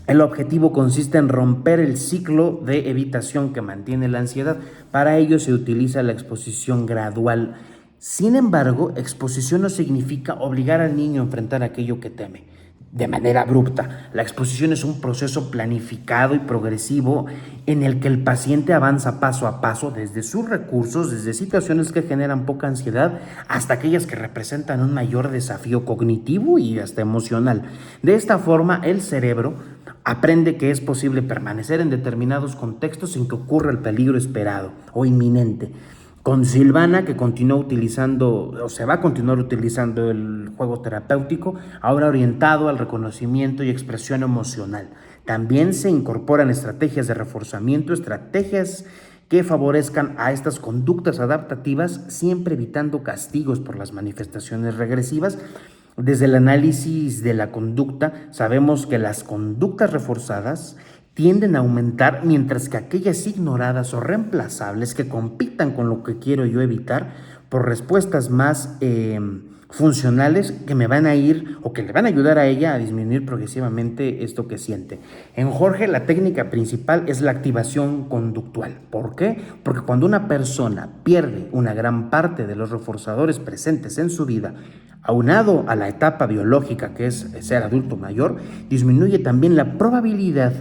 el objetivo consiste en romper el ciclo de evitación que mantiene la ansiedad. Para ello se utiliza la exposición gradual. Sin embargo, exposición no significa obligar al niño a enfrentar aquello que teme de manera abrupta. La exposición es un proceso planificado y progresivo en el que el paciente avanza paso a paso desde sus recursos, desde situaciones que generan poca ansiedad hasta aquellas que representan un mayor desafío cognitivo y hasta emocional. De esta forma, el cerebro aprende que es posible permanecer en determinados contextos sin que ocurra el peligro esperado o inminente. Con Silvana, que continúa utilizando o se va a continuar utilizando el juego terapéutico, ahora orientado al reconocimiento y expresión emocional. También se incorporan estrategias de reforzamiento, estrategias que favorezcan a estas conductas adaptativas, siempre evitando castigos por las manifestaciones regresivas. Desde el análisis de la conducta, sabemos que las conductas reforzadas tienden a aumentar, mientras que aquellas ignoradas o reemplazables que compitan con lo que quiero yo evitar por respuestas más funcionales que me van a ir o que le van a ayudar a ella a disminuir progresivamente esto que siente. En Jorge, la técnica principal es la activación conductual. ¿Por qué? Porque cuando una persona pierde una gran parte de los reforzadores presentes en su vida, aunado a la etapa biológica que es ser adulto mayor, disminuye también la probabilidad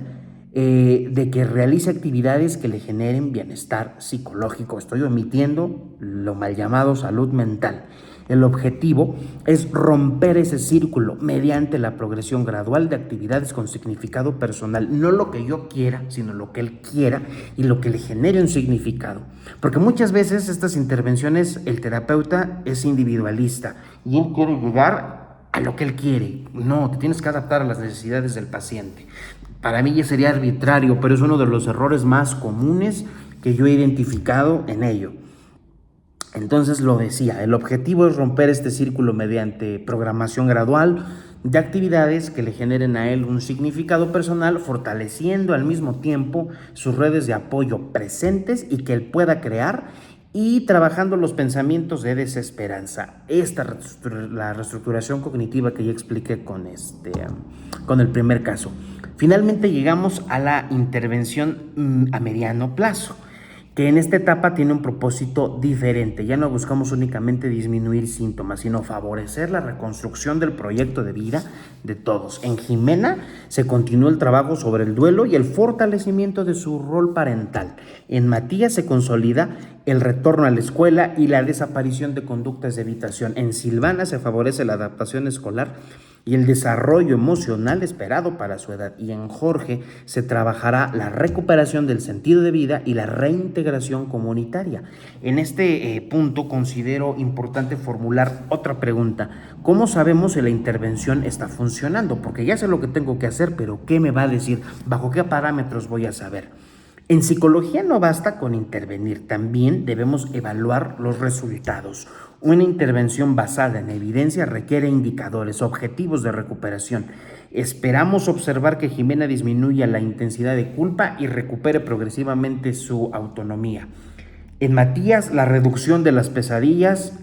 de que realice actividades que le generen bienestar psicológico. Estoy omitiendo lo mal llamado salud mental. El objetivo es romper ese círculo mediante la progresión gradual de actividades con significado personal, no lo que yo quiera, sino lo que él quiera y lo que le genere un significado. Porque muchas veces estas intervenciones, el terapeuta es individualista y él quiere llegar a lo que él quiere. No, te tienes que adaptar a las necesidades del paciente. Para mí ya sería arbitrario, pero es uno de los errores más comunes que yo he identificado en ello. Entonces lo decía, el objetivo es romper este círculo mediante programación gradual de actividades que le generen a él un significado personal, fortaleciendo al mismo tiempo sus redes de apoyo presentes y que él pueda crear, y trabajando los pensamientos de desesperanza. La reestructuración cognitiva que ya expliqué con el primer caso. Finalmente llegamos a la intervención a mediano plazo, que en esta etapa tiene un propósito diferente. Ya no buscamos únicamente disminuir síntomas, sino favorecer la reconstrucción del proyecto de vida de todos. En Jimena se continúa el trabajo sobre el duelo y el fortalecimiento de su rol parental. En Matías se consolida el retorno a la escuela y la desaparición de conductas de evitación. En Silvana se favorece la adaptación escolar y el desarrollo emocional esperado para su edad. Y en Jorge se trabajará la recuperación del sentido de vida y la reintegración comunitaria. En este punto considero importante formular otra pregunta. ¿Cómo sabemos si la intervención está funcionando? Porque ya sé lo que tengo que hacer, pero ¿qué me va a decir? ¿Bajo qué parámetros voy a saber? En psicología no basta con intervenir, también debemos evaluar los resultados. Una intervención basada en evidencia requiere indicadores, objetivos de recuperación. Esperamos observar que Jimena disminuya la intensidad de culpa y recupere progresivamente su autonomía. En Matías, la reducción de las pesadillas,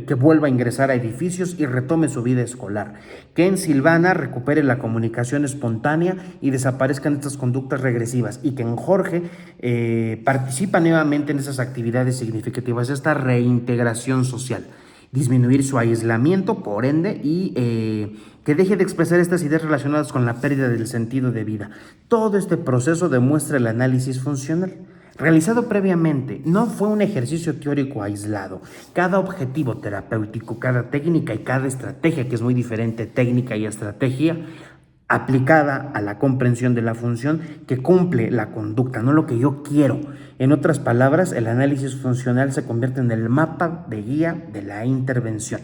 que vuelva a ingresar a edificios y retome su vida escolar. Que en Silvana recupere la comunicación espontánea y desaparezcan estas conductas regresivas. Y que en Jorge participa nuevamente en esas actividades significativas, esta reintegración social. Disminuir su aislamiento, por ende, y que deje de expresar estas ideas relacionadas con la pérdida del sentido de vida. Todo este proceso demuestra el análisis funcional realizado previamente. No fue un ejercicio teórico aislado. Cada objetivo terapéutico, cada técnica y cada estrategia, que es muy diferente, técnica y estrategia, aplicada a la comprensión de la función que cumple la conducta, no lo que yo quiero. En otras palabras, el análisis funcional se convierte en el mapa de guía de la intervención.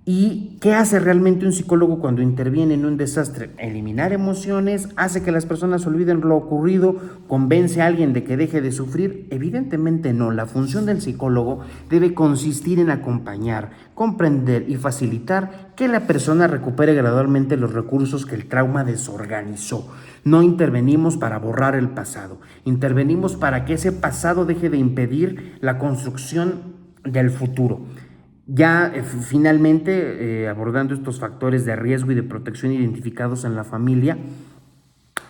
¿Y qué hace realmente un psicólogo cuando interviene en un desastre? Eliminar emociones, hace que las personas olviden lo ocurrido, convence a alguien de que deje de sufrir. Evidentemente no. La función del psicólogo debe consistir en acompañar, comprender y facilitar que la persona recupere gradualmente los recursos que el trauma desorganizó. No intervenimos para borrar el pasado, intervenimos para que ese pasado deje de impedir la construcción del futuro. Ya finalmente, abordando estos factores de riesgo y de protección identificados en la familia,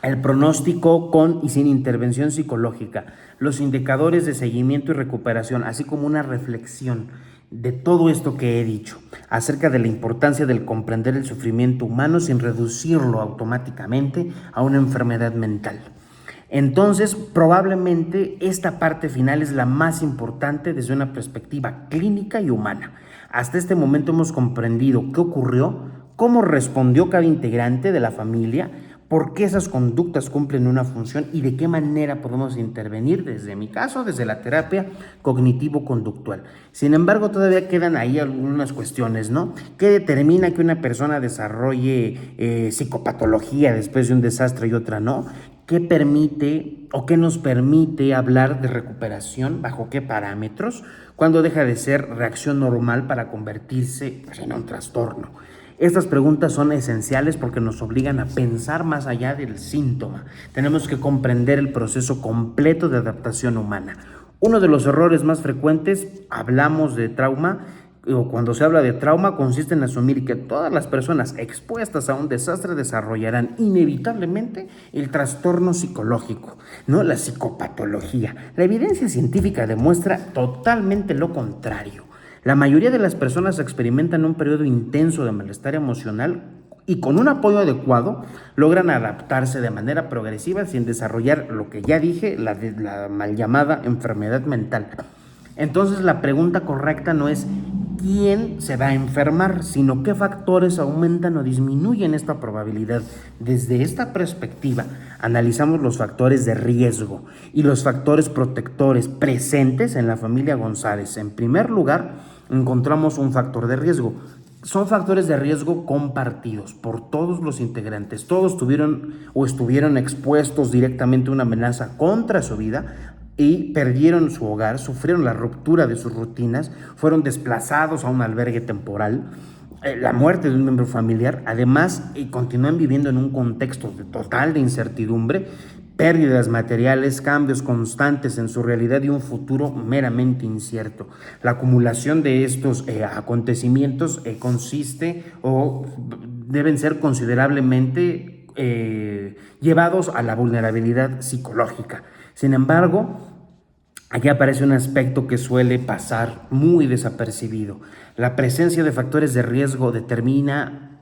el pronóstico con y sin intervención psicológica, los indicadores de seguimiento y recuperación, así como una reflexión de todo esto que he dicho, acerca de la importancia del comprender el sufrimiento humano sin reducirlo automáticamente a una enfermedad mental. Entonces, probablemente esta parte final es la más importante desde una perspectiva clínica y humana. Hasta este momento hemos comprendido qué ocurrió, cómo respondió cada integrante de la familia, por qué esas conductas cumplen una función y de qué manera podemos intervenir, desde mi caso, desde la terapia cognitivo-conductual. Sin embargo, todavía quedan ahí algunas cuestiones, ¿no? ¿Qué determina que una persona desarrolle psicopatología después de un desastre y otra no? ¿Qué permite o qué nos permite hablar de recuperación? ¿Bajo qué parámetros? ¿Cuándo deja de ser reacción normal para convertirse en un trastorno? Estas preguntas son esenciales porque nos obligan a pensar más allá del síntoma. Tenemos que comprender el proceso completo de adaptación humana. Uno de los errores más frecuentes, hablamos de trauma, o cuando se habla de trauma, consiste en asumir que todas las personas expuestas a un desastre desarrollarán inevitablemente el trastorno psicológico, ¿no? La psicopatología. La evidencia científica demuestra totalmente lo contrario. La mayoría de las personas experimentan un periodo intenso de malestar emocional y con un apoyo adecuado logran adaptarse de manera progresiva sin desarrollar lo que ya dije, la mal llamada enfermedad mental. Entonces la pregunta correcta no es quién se va a enfermar, sino qué factores aumentan o disminuyen esta probabilidad. Desde esta perspectiva, analizamos los factores de riesgo y los factores protectores presentes en la familia González. En primer lugar, encontramos un factor de riesgo. Son factores de riesgo compartidos por todos los integrantes. Todos tuvieron o estuvieron expuestos directamente a una amenaza contra su vida y perdieron su hogar, sufrieron la ruptura de sus rutinas, fueron desplazados a un albergue temporal, la muerte de un miembro familiar, además continúan viviendo en un contexto total de incertidumbre, pérdidas materiales, cambios constantes en su realidad y un futuro meramente incierto. La acumulación de estos acontecimientos consiste o deben ser considerablemente llevados a la vulnerabilidad psicológica. Sin embargo, aquí aparece un aspecto que suele pasar muy desapercibido. La presencia de factores de riesgo determina,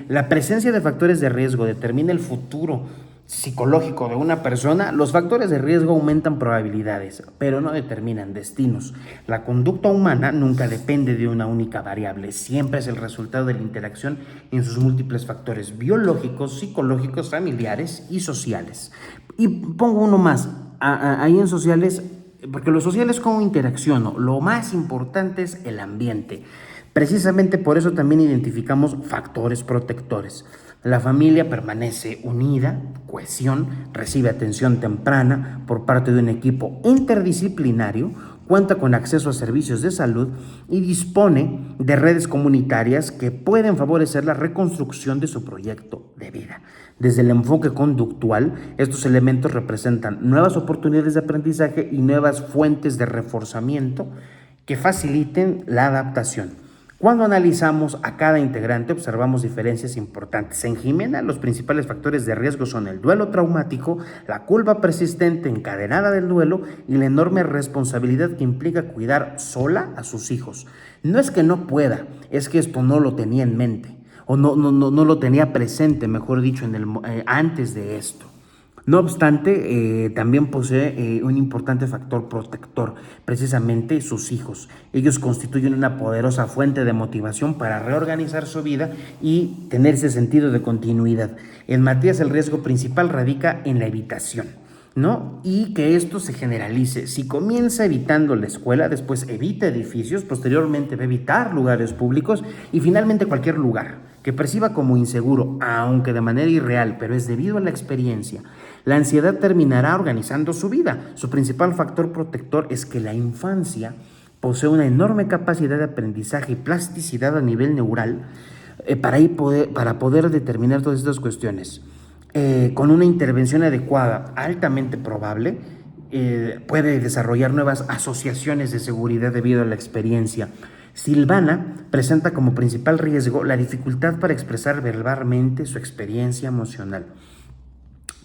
la presencia de factores de riesgo determina el futuro psicológico de una persona. Los factores de riesgo aumentan probabilidades, pero no determinan destinos. La conducta humana nunca depende de una única variable, siempre es el resultado de la interacción en sus múltiples factores biológicos, psicológicos, familiares y sociales. Y pongo uno más, ahí en sociales, porque lo social es cómo interacciono, lo más importante es el ambiente. Precisamente por eso también identificamos factores protectores. La familia permanece unida, cohesión, recibe atención temprana por parte de un equipo interdisciplinario, cuenta con acceso a servicios de salud y dispone de redes comunitarias que pueden favorecer la reconstrucción de su proyecto de vida. Desde el enfoque conductual, estos elementos representan nuevas oportunidades de aprendizaje y nuevas fuentes de reforzamiento que faciliten la adaptación. Cuando analizamos a cada integrante, observamos diferencias importantes. En Jimena, los principales factores de riesgo son el duelo traumático, la culpa persistente encadenada del duelo y la enorme responsabilidad que implica cuidar sola a sus hijos. No es que no pueda, es que esto no lo tenía en mente, o no lo tenía presente, mejor dicho, antes de esto. No obstante, también posee un importante factor protector, precisamente sus hijos. Ellos constituyen una poderosa fuente de motivación para reorganizar su vida y tener ese sentido de continuidad. En Matías el riesgo principal radica en la evitación, ¿no? Y que esto se generalice. Si comienza evitando la escuela, después evita edificios, posteriormente va a evitar lugares públicos y finalmente cualquier lugar que perciba como inseguro, aunque de manera irreal, pero es debido a la experiencia. La ansiedad terminará organizando su vida. Su principal factor protector es que la infancia posee una enorme capacidad de aprendizaje y plasticidad a nivel neural para poder determinar todas estas cuestiones. Con una intervención adecuada, altamente probable, puede desarrollar nuevas asociaciones de seguridad debido a la experiencia. Silvana presenta como principal riesgo la dificultad para expresar verbalmente su experiencia emocional.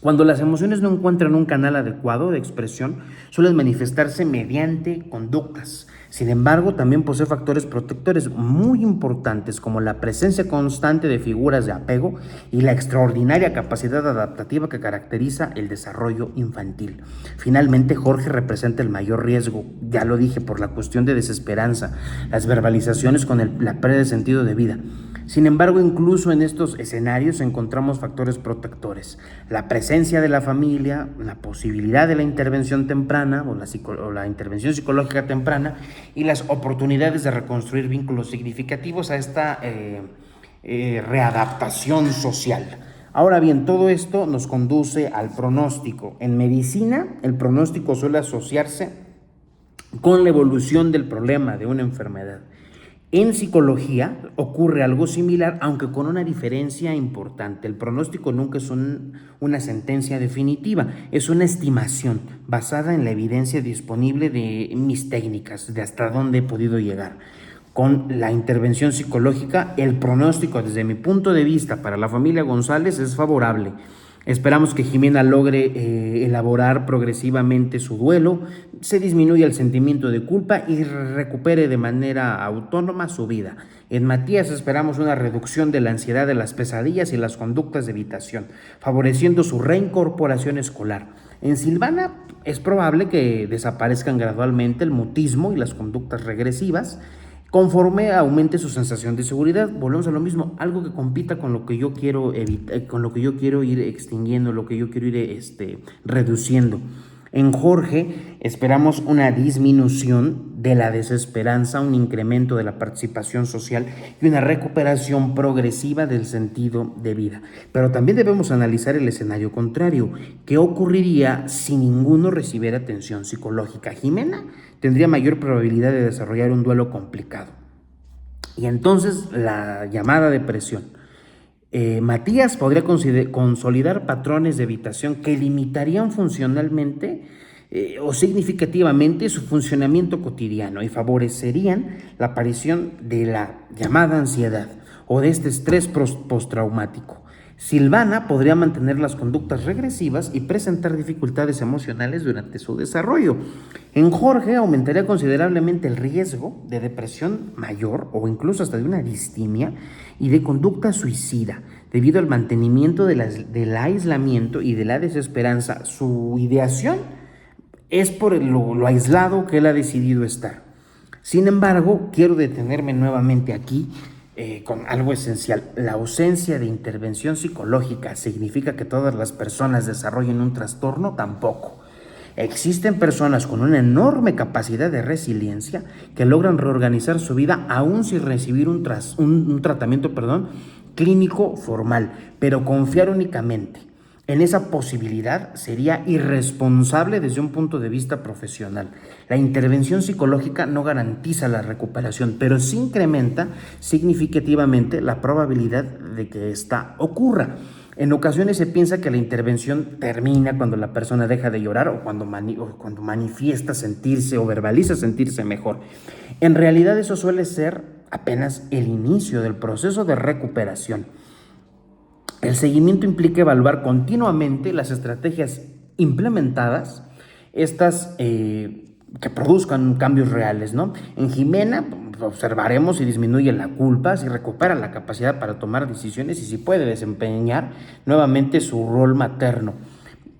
Cuando las emociones no encuentran un canal adecuado de expresión, suelen manifestarse mediante conductas. Sin embargo, también posee factores protectores muy importantes como la presencia constante de figuras de apego y la extraordinaria capacidad adaptativa que caracteriza el desarrollo infantil. Finalmente, Jorge representa el mayor riesgo, ya lo dije, por la cuestión de desesperanza, las verbalizaciones con la pérdida de sentido de vida. Sin embargo, incluso en estos escenarios encontramos factores protectores. La presencia de la familia, la posibilidad de la intervención temprana o la intervención psicológica temprana y las oportunidades de reconstruir vínculos significativos a esta readaptación social. Ahora bien, todo esto nos conduce al pronóstico. En medicina, el pronóstico suele asociarse con la evolución del problema de una enfermedad. En psicología ocurre algo similar, aunque con una diferencia importante. El pronóstico nunca es una sentencia definitiva, es una estimación basada en la evidencia disponible de mis técnicas, de hasta dónde he podido llegar. Con la intervención psicológica, el pronóstico desde mi punto de vista para la familia González es favorable. Esperamos que Jimena logre elaborar progresivamente su duelo, se disminuya el sentimiento de culpa y recupere de manera autónoma su vida. En Matías esperamos una reducción de la ansiedad, de las pesadillas y las conductas de evitación, favoreciendo su reincorporación escolar. En Silvana es probable que desaparezcan gradualmente el mutismo y las conductas regresivas, conforme aumente su sensación de seguridad. Volvemos a lo mismo, algo que compita con lo que yo quiero evitar, con lo que yo quiero ir extinguiendo, lo que yo quiero ir reduciendo. En Jorge esperamos una disminución de la desesperanza, un incremento de la participación social y una recuperación progresiva del sentido de vida. Pero también debemos analizar el escenario contrario. ¿Qué ocurriría si ninguno recibiera atención psicológica? Jimena tendría mayor probabilidad de desarrollar un duelo complicado. Y entonces la llamada depresión. Matías podría consolidar patrones de evitación que limitarían funcionalmente o significativamente su funcionamiento cotidiano y favorecerían la aparición de la llamada ansiedad o de este estrés postraumático. Silvana podría mantener las conductas regresivas y presentar dificultades emocionales durante su desarrollo. En Jorge aumentaría considerablemente el riesgo de depresión mayor o incluso hasta de una distimia y de conducta suicida debido al mantenimiento del aislamiento y de la desesperanza. Su ideación es por lo aislado que él ha decidido estar. Sin embargo, quiero detenerme nuevamente aquí con algo esencial. La ausencia de intervención psicológica significa que todas las personas desarrollen un trastorno, tampoco. Existen personas con una enorme capacidad de resiliencia que logran reorganizar su vida aún sin recibir un tratamiento clínico formal, pero confiar únicamente en esa posibilidad sería irresponsable desde un punto de vista profesional. La intervención psicológica no garantiza la recuperación, pero sí incrementa significativamente la probabilidad de que ésta ocurra. En ocasiones se piensa que la intervención termina cuando la persona deja de llorar o cuando manifiesta sentirse o verbaliza sentirse mejor. En realidad eso suele ser apenas el inicio del proceso de recuperación. El seguimiento implica evaluar continuamente las estrategias implementadas, estas que produzcan cambios reales, ¿no? En Jimena observaremos si disminuye la culpa, si recupera la capacidad para tomar decisiones y si puede desempeñar nuevamente su rol materno.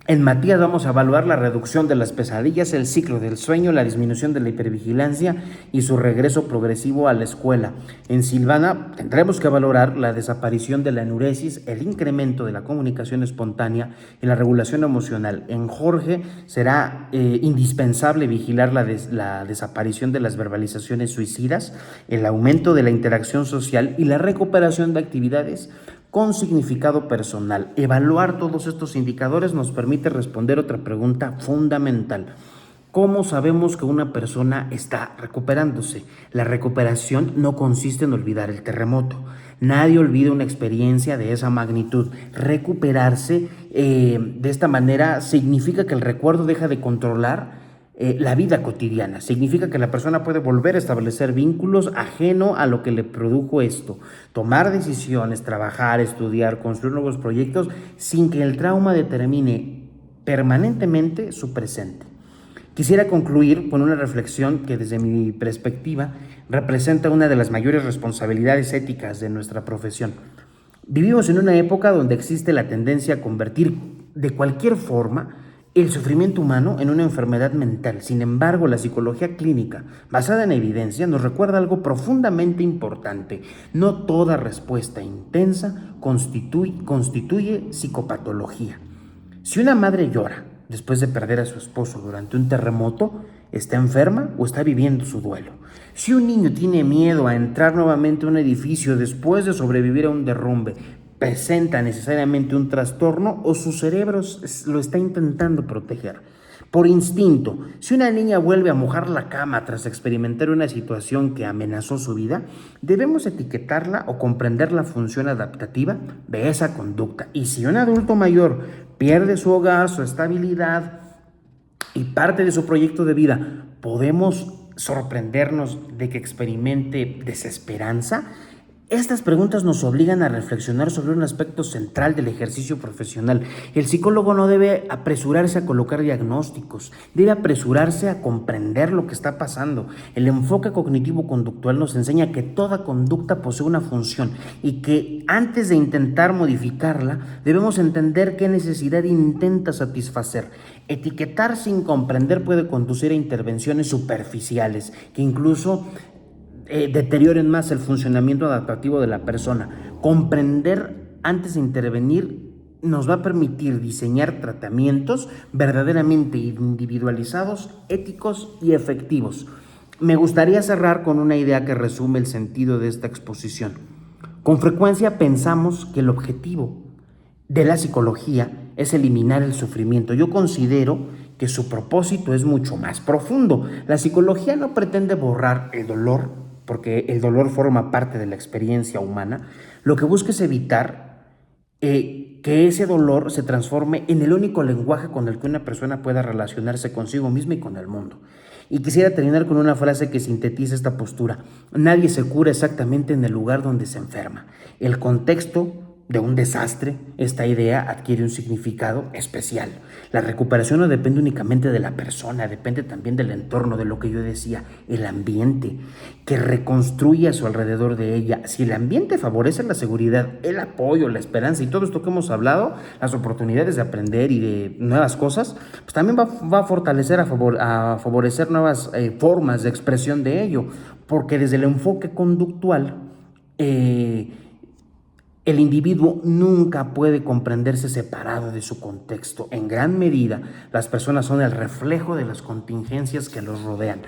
En Matías vamos a evaluar la reducción de las pesadillas, el ciclo del sueño, la disminución de la hipervigilancia y su regreso progresivo a la escuela. En Silvana tendremos que valorar la desaparición de la enuresis, el incremento de la comunicación espontánea y la regulación emocional. En Jorge será indispensable vigilar la desaparición de las verbalizaciones suicidas, el aumento de la interacción social y la recuperación de actividades con significado personal. Evaluar todos estos indicadores nos permite responder otra pregunta fundamental. ¿Cómo sabemos que una persona está recuperándose? La recuperación no consiste en olvidar el terremoto. Nadie olvida una experiencia de esa magnitud. Recuperarse de esta manera significa que el recuerdo deja de controlar la vida cotidiana. Significa que la persona puede volver a establecer vínculos ajeno a lo que le produjo esto, tomar decisiones, trabajar, estudiar, construir nuevos proyectos sin que el trauma determine permanentemente su presente. Quisiera concluir con una reflexión que desde mi perspectiva representa una de las mayores responsabilidades éticas de nuestra profesión. Vivimos en una época donde existe la tendencia a convertir de cualquier forma el sufrimiento humano en una enfermedad mental. Sin embargo, la psicología clínica, basada en evidencia, nos recuerda algo profundamente importante. No toda respuesta intensa constituye psicopatología. Si una madre llora después de perder a su esposo durante un terremoto, ¿está enferma o está viviendo su duelo? Si un niño tiene miedo a entrar nuevamente a un edificio después de sobrevivir a un derrumbe, ¿presenta necesariamente un trastorno o su cerebro lo está intentando proteger? Por instinto, si una niña vuelve a mojar la cama tras experimentar una situación que amenazó su vida, debemos etiquetarla o comprender la función adaptativa de esa conducta. Y si un adulto mayor pierde su hogar, su estabilidad y parte de su proyecto de vida, ¿podemos sorprendernos de que experimente desesperanza? Estas preguntas nos obligan a reflexionar sobre un aspecto central del ejercicio profesional. El psicólogo no debe apresurarse a colocar diagnósticos, debe apresurarse a comprender lo que está pasando. El enfoque cognitivo-conductual nos enseña que toda conducta posee una función y que antes de intentar modificarla, debemos entender qué necesidad intenta satisfacer. Etiquetar sin comprender puede conducir a intervenciones superficiales que incluso deterioren más el funcionamiento adaptativo de la persona. Comprender antes de intervenir nos va a permitir diseñar tratamientos verdaderamente individualizados, éticos y efectivos. Me gustaría cerrar con una idea que resume el sentido de esta exposición. Con frecuencia pensamos que el objetivo de la psicología es eliminar el sufrimiento. Yo considero que su propósito es mucho más profundo. La psicología no pretende borrar el dolor, porque el dolor forma parte de la experiencia humana. Lo que busca es evitar que ese dolor se transforme en el único lenguaje con el que una persona pueda relacionarse consigo misma y con el mundo. Y quisiera terminar con una frase que sintetiza esta postura. Nadie se cura exactamente en el lugar donde se enferma. El contexto de un desastre, esta idea adquiere un significado especial. La recuperación no depende únicamente de la persona, depende también del entorno, de lo que yo decía, el ambiente que reconstruye a su alrededor de ella. Si el ambiente favorece la seguridad, el apoyo, la esperanza y todo esto que hemos hablado, las oportunidades de aprender y de nuevas cosas, pues también va a fortalecer, a favorecer nuevas formas de expresión de ello, porque desde el enfoque conductual, el individuo nunca puede comprenderse separado de su contexto. En gran medida, las personas son el reflejo de las contingencias que los rodean.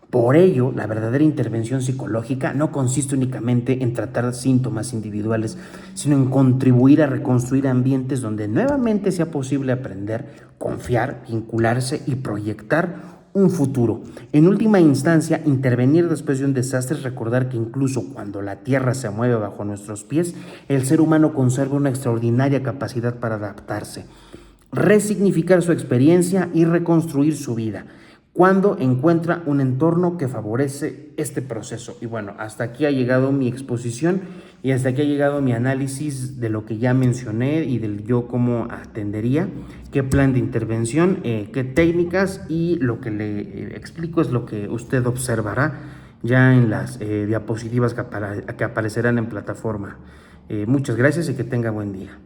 Por ello, la verdadera intervención psicológica no consiste únicamente en tratar síntomas individuales, sino en contribuir a reconstruir ambientes donde nuevamente sea posible aprender, confiar, vincularse y proyectar un futuro. En última instancia, intervenir después de un desastre es recordar que incluso cuando la tierra se mueve bajo nuestros pies, el ser humano conserva una extraordinaria capacidad para adaptarse, resignificar su experiencia y reconstruir su vida cuando encuentra un entorno que favorece este proceso. Y bueno, hasta aquí ha llegado mi exposición y hasta aquí ha llegado mi análisis de lo que ya mencioné y del yo cómo atendería, qué plan de intervención, qué técnicas, y lo que le explico es lo que usted observará ya en las diapositivas que aparecerán en plataforma. Muchas gracias y que tenga buen día.